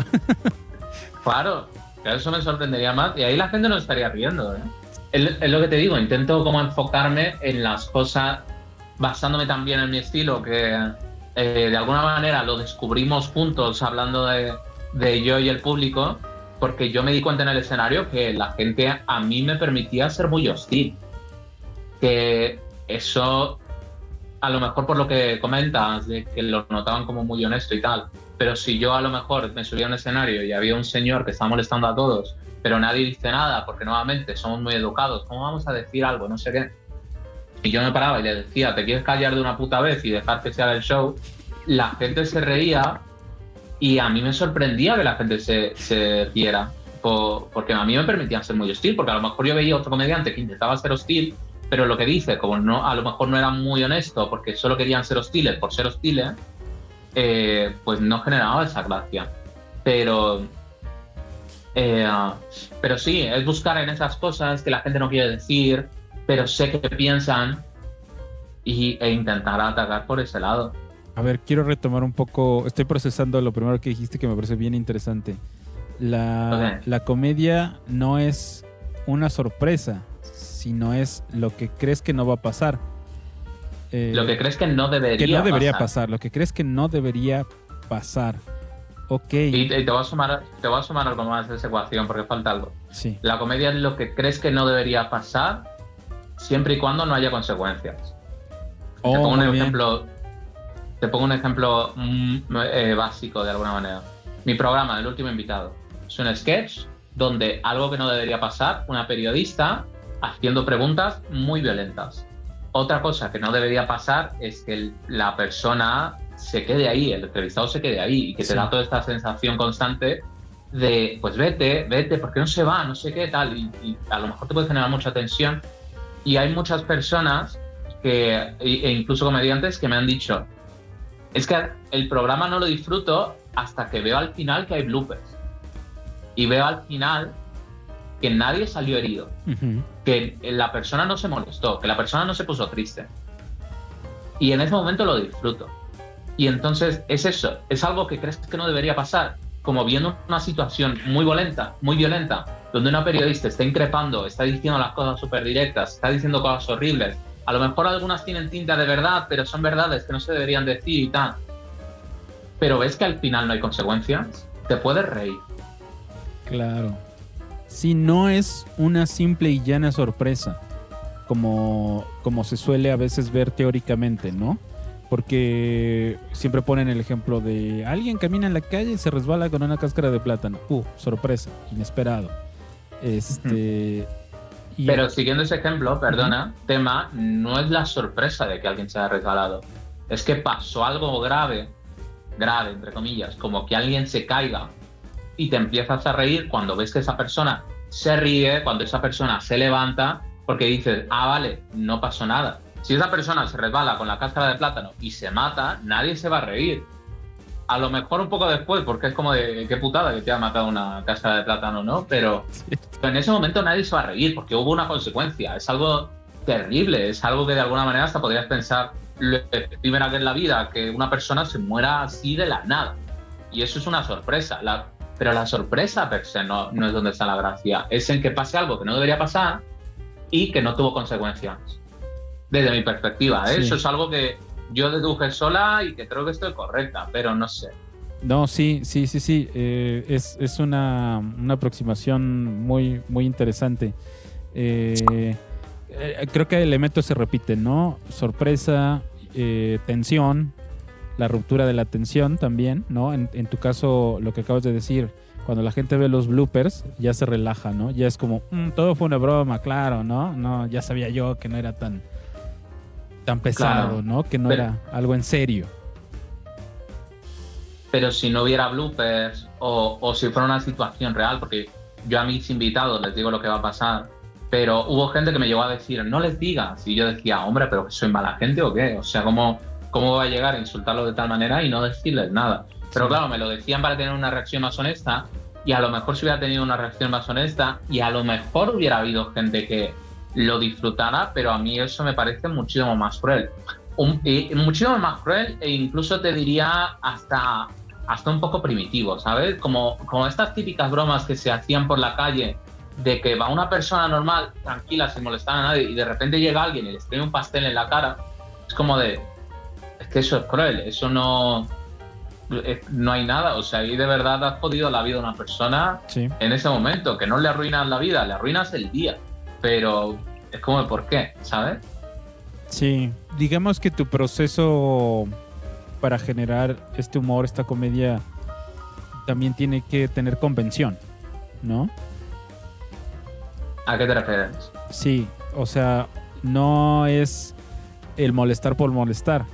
claro, eso me sorprendería más, y ahí la gente no estaría riendo, ¿eh? Es lo que te digo, intento como enfocarme en las cosas basándome también en mi estilo, que de alguna manera lo descubrimos juntos hablando de yo y el público, porque yo me di cuenta en el escenario que la gente a mí me permitía ser muy hostil, que eso a lo mejor por lo que comentas, de que lo notaban como muy honesto y tal, pero si yo a lo mejor me subía a un escenario y había un señor que estaba molestando a todos, pero nadie dice nada porque nuevamente somos muy educados, ¿cómo vamos a decir algo? No sé qué. Y yo me paraba y le decía, ¿te quieres callar de una puta vez y dejar que se haga el show? La gente se reía y a mí me sorprendía que la gente se riera, porque a mí me permitían ser muy hostil, porque a lo mejor yo veía otro comediante que intentaba ser hostil, pero lo que dice, como no, a lo mejor no era muy honesto porque solo querían ser hostiles por ser hostiles, pues no generaba esa gracia. Pero sí, es buscar en esas cosas que la gente no quiere decir, pero sé que piensan, e intentar atacar por ese lado. A ver, quiero retomar un poco, estoy procesando lo primero que dijiste que me parece bien interesante. La comedia no es una sorpresa, sino es lo que crees que no va a pasar. Lo que crees que no debería pasar. Lo que crees que no debería pasar. Ok. Y te voy a sumar algo más de esa ecuación porque falta algo. Sí. La comedia es lo que crees que no debería pasar siempre y cuando no haya consecuencias. Te pongo un ejemplo básico de alguna manera. Mi programa, El último invitado, es un sketch donde algo que no debería pasar, una periodista haciendo preguntas muy violentas. Otra cosa que no debería pasar es que la persona se quede ahí, el entrevistado se quede ahí, y que te da toda esta sensación constante de, pues vete, porque no se va, no sé qué, tal, y a lo mejor te puede generar mucha tensión. Y hay muchas personas e incluso comediantes que me han dicho, es que el programa no lo disfruto hasta que veo al final que hay bloopers. Y veo al final que nadie salió herido, uh-huh, que la persona no se molestó, que la persona no se puso triste. Y en ese momento lo disfruto. Y entonces es eso, es algo que crees que no debería pasar, como viendo una situación muy violenta, donde una periodista está increpando, está diciendo las cosas súper directas, está diciendo cosas horribles. A lo mejor algunas tienen tinta de verdad, pero son verdades que no se deberían decir y tal. Pero ves que al final no hay consecuencias, te puedes reír. Claro. Si no es una simple y llana sorpresa, como se suele a veces ver teóricamente, ¿no? Porque siempre ponen el ejemplo de alguien camina en la calle y se resbala con una cáscara de plátano. Sorpresa, inesperado. Pero siguiendo ese ejemplo, perdona, tema, no es la sorpresa de que alguien se haya resbalado. Es que pasó algo grave, entre comillas, como que alguien se caiga y te empiezas a reír cuando ves que esa persona se ríe, cuando esa persona se levanta, porque dices, vale, no pasó nada. Si esa persona se resbala con la cáscara de plátano y se mata, nadie se va a reír. A lo mejor un poco después, porque es como de qué putada que te ha matado una cáscara de plátano, ¿no? Pero en ese momento nadie se va a reír porque hubo una consecuencia. Es algo terrible, es algo que de alguna manera hasta podrías pensar lo efímera que es la vida, que una persona se muera así de la nada. y eso es una sorpresa. Pero la sorpresa per se no es donde está la gracia, es en que pase algo que no debería pasar y que no tuvo consecuencias. Desde mi perspectiva, ¿eh? Sí. Eso es algo que yo deduje sola y que creo que estoy correcta, pero no sé. No, sí. Es una aproximación muy, muy interesante. Creo que elementos se repiten, ¿no? Sorpresa, tensión, la ruptura de la tensión también, ¿no? En tu caso, lo que acabas de decir, cuando la gente ve los bloopers, ya se relaja, ¿no? Ya es como, todo fue una broma, claro, ¿no? No, ya sabía yo que no era tan pesado, Claro, ¿no? Que no era algo en serio. pero si no hubiera bloopers o si fuera una situación real, porque yo a mis invitados les digo lo que va a pasar, pero hubo gente que me llegó a decir, no les digas, y yo decía, hombre, pero que soy mala gente o qué, o sea, ¿cómo va a llegar a insultarlo de tal manera y no decirles nada? Pero Sí. claro, me lo decían para tener una reacción más honesta, y a lo mejor si hubiera tenido una reacción más honesta, y a lo mejor hubiera habido gente que lo disfrutara, pero a mí eso me parece muchísimo más cruel. Muchísimo más cruel, e incluso te diría hasta un poco primitivo, ¿sabes? Como estas típicas bromas que se hacían por la calle, de que va una persona normal, tranquila, sin molestar a nadie, y de repente llega alguien y les trae un pastel en la cara. Es como es que eso es cruel, eso no hay nada, o sea, ahí de verdad has jodido la vida de una persona. Sí. En ese momento, que no le arruinas la vida, le arruinas el día, pero es como ¿por qué? ¿Sabes? Sí, digamos que tu proceso para generar este humor, esta comedia, también tiene que tener convención, ¿no? ¿A qué te refieres? Sí, o sea, no es el molestar por molestar,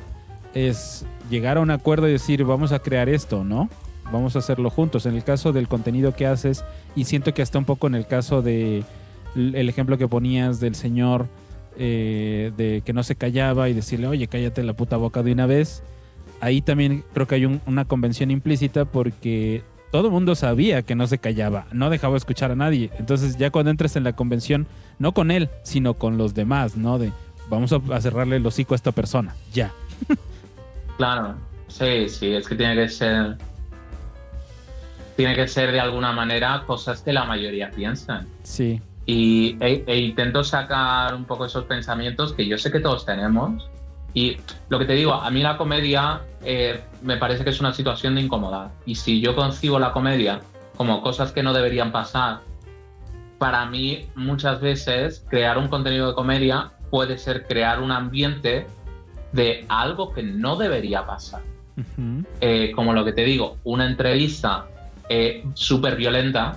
es llegar a un acuerdo y decir, vamos a crear esto, ¿no? Vamos a hacerlo juntos. En el caso del contenido que haces, y siento que hasta un poco en el caso de el ejemplo que ponías del señor de que no se callaba y decirle, oye, cállate la puta boca de una vez, ahí también creo que hay una convención implícita porque todo el mundo sabía que no se callaba, no dejaba escuchar a nadie. Entonces ya cuando entras en la convención, no con él, sino con los demás, ¿no? De vamos a cerrarle el hocico a esta persona, ya. Claro, sí, es que tiene que ser de alguna manera cosas que la mayoría piensan. Sí. E intento sacar un poco esos pensamientos que yo sé que todos tenemos. Y lo que te digo, a mí la comedia me parece que es una situación de incomodar. Y si yo concibo la comedia como cosas que no deberían pasar, para mí muchas veces crear un contenido de comedia puede ser crear un ambiente de algo que no debería pasar. Uh-huh. Como lo que te digo, una entrevista súper violenta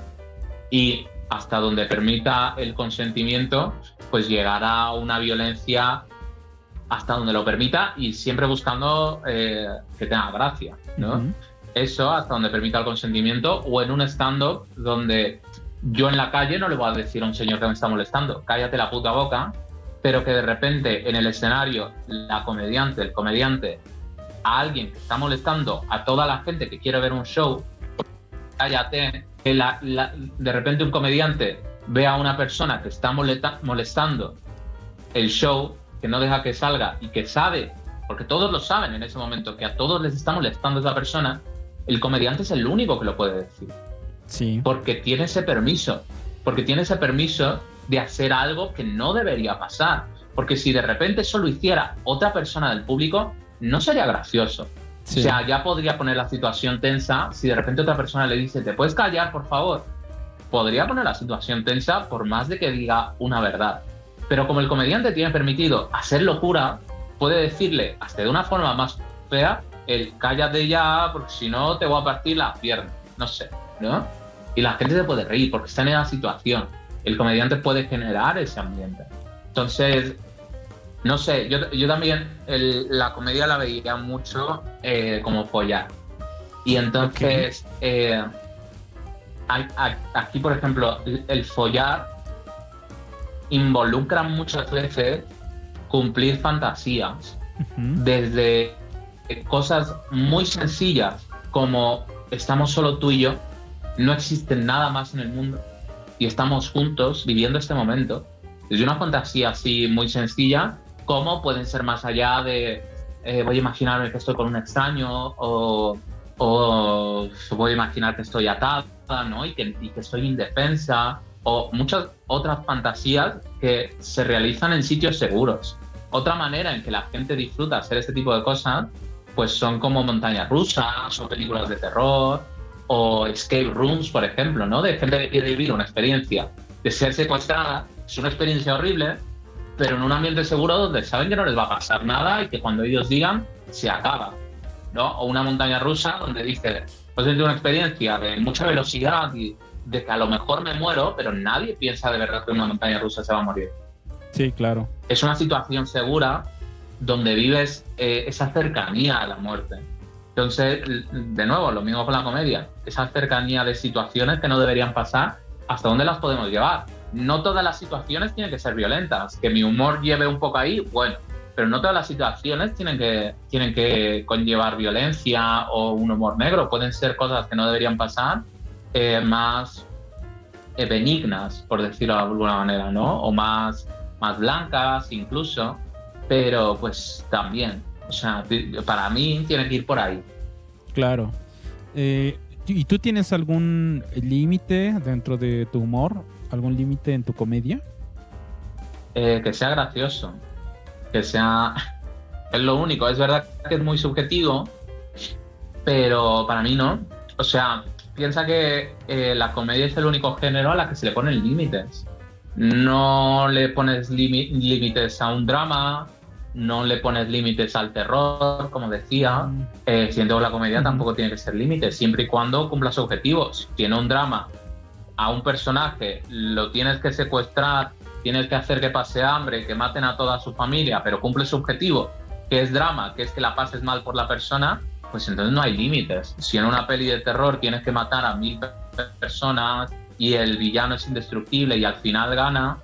y hasta donde permita el consentimiento, pues llegar a una violencia hasta donde lo permita y siempre buscando que tenga gracia, ¿no? Uh-huh. Eso hasta donde permita el consentimiento, o en un stand-up donde yo en la calle no le voy a decir a un señor que me está molestando, cállate la puta boca, pero que de repente en el escenario el comediante, a alguien que está molestando a toda la gente que quiere ver un show, cállate, que de repente un comediante ve a una persona que está molestando el show, que no deja que salga y que sabe, porque todos lo saben en ese momento, que a todos les está molestando esa persona, el comediante es el único que lo puede decir. Sí. Porque tiene ese permiso de hacer algo que no debería pasar. Porque si de repente eso lo hiciera otra persona del público, no sería gracioso. Sí. O sea, ya podría poner la situación tensa. Si de repente otra persona le dice, ¿te puedes callar, por favor? Podría poner la situación tensa por más de que diga una verdad. Pero como el comediante tiene permitido hacer locura, puede decirle, hasta de una forma más fea, el cállate ya, porque si no te voy a partir la pierna. No sé, ¿no? Y la gente se puede reír porque está en esa situación. El comediante puede generar ese ambiente. Entonces, no sé, yo también la comedia la veía mucho como follar. Y entonces, aquí, por ejemplo, el follar involucra muchas veces cumplir fantasías. Uh-huh. Desde cosas muy sencillas como estamos solo tú y yo, no existe nada más en el mundo y estamos juntos viviendo este momento. Desde una fantasía así muy sencilla, como pueden ser más allá de voy a imaginarme que estoy con un extraño, o o puedo imaginar que estoy atada, ¿no? Y que estoy indefensa, o muchas otras fantasías que se realizan en sitios seguros. Otra manera en que la gente disfruta hacer este tipo de cosas, pues son como montañas rusas, o películas de terror, o escape rooms, por ejemplo, ¿no? De gente que quiere vivir una experiencia de ser secuestrada. Es una experiencia horrible, pero en un ambiente seguro donde saben que no les va a pasar nada y que cuando ellos digan, se acaba, ¿no? O una montaña rusa donde dice, pues es una experiencia de mucha velocidad y de que a lo mejor me muero, pero nadie piensa de verdad que en una montaña rusa se va a morir. Sí, claro. Es una situación segura donde vives esa cercanía a la muerte. Entonces, de nuevo, lo mismo con la comedia. Esa cercanía de situaciones que no deberían pasar, ¿hasta dónde las podemos llevar? No todas las situaciones tienen que ser violentas. Que mi humor lleve un poco ahí, bueno, pero no todas las situaciones tienen que conllevar violencia o un humor negro. Pueden ser cosas que no deberían pasar, más benignas, por decirlo de alguna manera, ¿no? O más blancas incluso, pero pues también, o sea, para mí tiene que ir por ahí. Claro. ¿Y tú tienes algún límite dentro de tu humor? ¿Algún límite en tu comedia? Que sea gracioso, que sea... Es lo único, es verdad que es muy subjetivo, pero para mí no. O sea, piensa que la comedia es el único género a la que se le ponen límites. No le pones límites a un drama, no le pones límites al terror, como decía. Siendo la comedia tampoco tiene que ser límites, siempre y cuando cumpla sus objetivos. Si tiene un drama, a un personaje lo tienes que secuestrar, tienes que hacer que pase hambre, que maten a toda su familia, pero cumple su objetivo, que es drama, que es que la pases mal por la persona, pues entonces no hay límites. Si en una peli de terror tienes que matar a 1000 personas y el villano es indestructible y al final gana,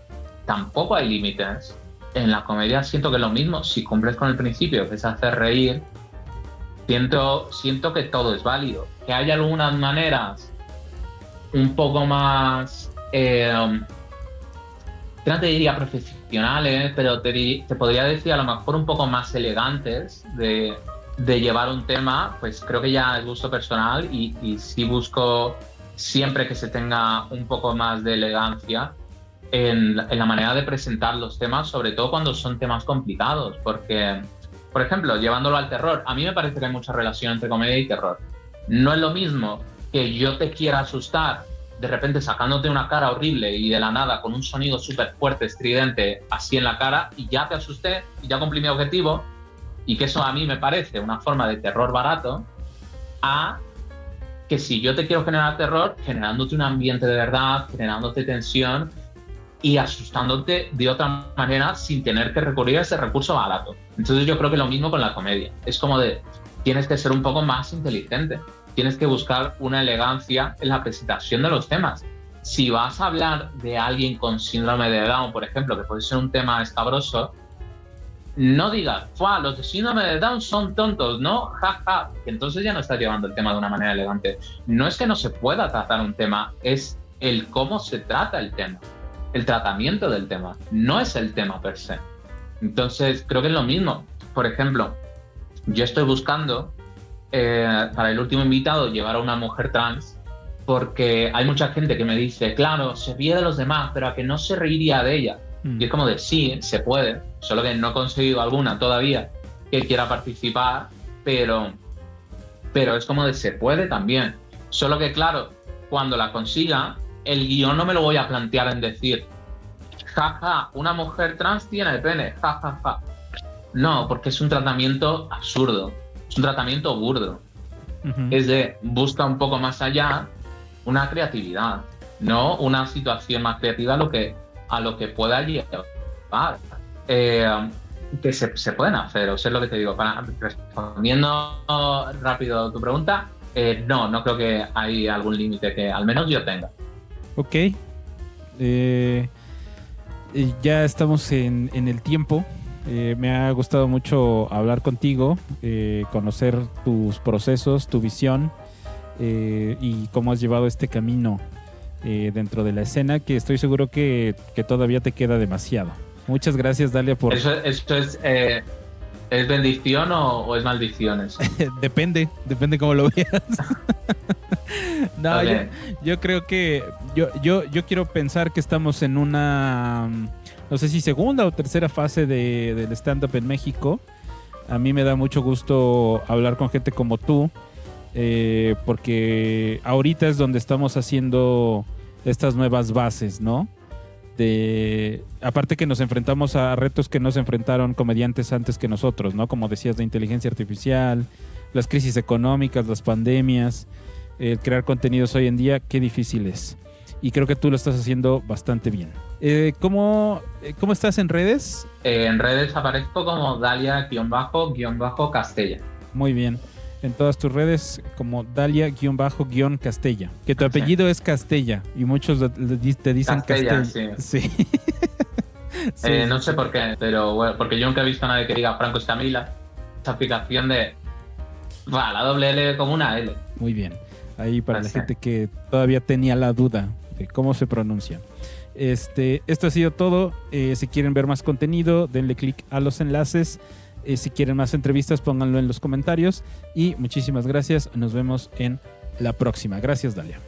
tampoco hay límites. En la comedia siento que es lo mismo. Si cumples con el principio, que es hacer reír, siento que todo es válido. Que hay algunas maneras un poco más, no te diría profesionales, pero te podría decir a lo mejor un poco más elegantes de llevar un tema, pues creo que ya es gusto personal y sí busco siempre que se tenga un poco más de elegancia en la manera de presentar los temas, sobre todo cuando son temas complicados, porque, por ejemplo, llevándolo al terror, a mí me parece que hay mucha relación entre comedia y terror. No es lo mismo que yo te quiera asustar de repente sacándote una cara horrible y de la nada con un sonido súper fuerte, estridente, así en la cara, y ya te asusté y ya cumplí mi objetivo, y que eso a mí me parece una forma de terror barato, a que si yo te quiero generar terror, generándote un ambiente de verdad, generándote tensión y asustándote de otra manera sin tener que recurrir a ese recurso barato. Entonces yo creo que lo mismo con la comedia. Es como de, tienes que ser un poco más inteligente, tienes que buscar una elegancia en la presentación de los temas. Si vas a hablar de alguien con síndrome de Down, por ejemplo, que puede ser un tema escabroso, no digas, los de síndrome de Down son tontos, ¿no? Ja, ja. Entonces ya no estás llevando el tema de una manera elegante. No es que no se pueda tratar un tema, es el cómo se trata el tema, el tratamiento del tema, no es el tema per se. Entonces creo que es lo mismo. Por ejemplo, yo estoy buscando para el último invitado llevar a una mujer trans, porque hay mucha gente que me dice, claro, se ríe de los demás, pero a que no se reiría de ella. Y es como de, sí, se puede, solo que no he conseguido alguna todavía que quiera participar, pero es como de, se puede también. Solo que, claro, cuando la consiga, el guión no me lo voy a plantear en decir, jaja, una mujer trans tiene pene, jajaja. No, porque es un tratamiento absurdo, es un tratamiento burdo. Es de, busca un poco más allá una creatividad, no una situación más creativa a lo que pueda llevar. Que se pueden hacer, o sea, es lo que te digo. Respondiendo rápido a tu pregunta, no creo que hay algún límite que al menos yo tenga. Ok. Ya estamos en el tiempo. Me ha gustado mucho hablar contigo, conocer tus procesos, tu visión y cómo has llevado este camino dentro de la escena, que estoy seguro que todavía te queda demasiado. Muchas gracias, Dalia, por... Eso es ¿Es bendición o es maldición eso? Depende cómo lo veas. No, Okay. yo creo que yo quiero pensar que estamos en una, no sé si segunda o tercera fase del stand-up en México. A mí me da mucho gusto hablar con gente como tú, porque ahorita es donde estamos haciendo estas nuevas bases, ¿no? Aparte que nos enfrentamos a retos que nos enfrentaron comediantes antes que nosotros, ¿no? Como decías, de inteligencia artificial, las crisis económicas, las pandemias, crear contenidos hoy en día, qué difícil es. Y creo que tú lo estás haciendo bastante bien. ¿Cómo estás en redes? En redes aparezco como Dalia-Castella. Muy bien. En todas tus redes como Dalia-Castella. Que tu Sí. apellido es Castella y muchos te dicen Castella. Sí. Sí, No sé por qué, pero bueno, porque yo nunca he visto a nadie que diga Franco Escamilla. Esa aplicación de la doble L como una L. Muy bien. Ahí para la Sí. gente que todavía tenía la duda de cómo se pronuncia. Esto ha sido todo. Si quieren ver más contenido, denle clic a los enlaces. Si quieren más entrevistas, pónganlo en los comentarios. Y muchísimas gracias. Nos vemos en la próxima. Gracias, Dalia.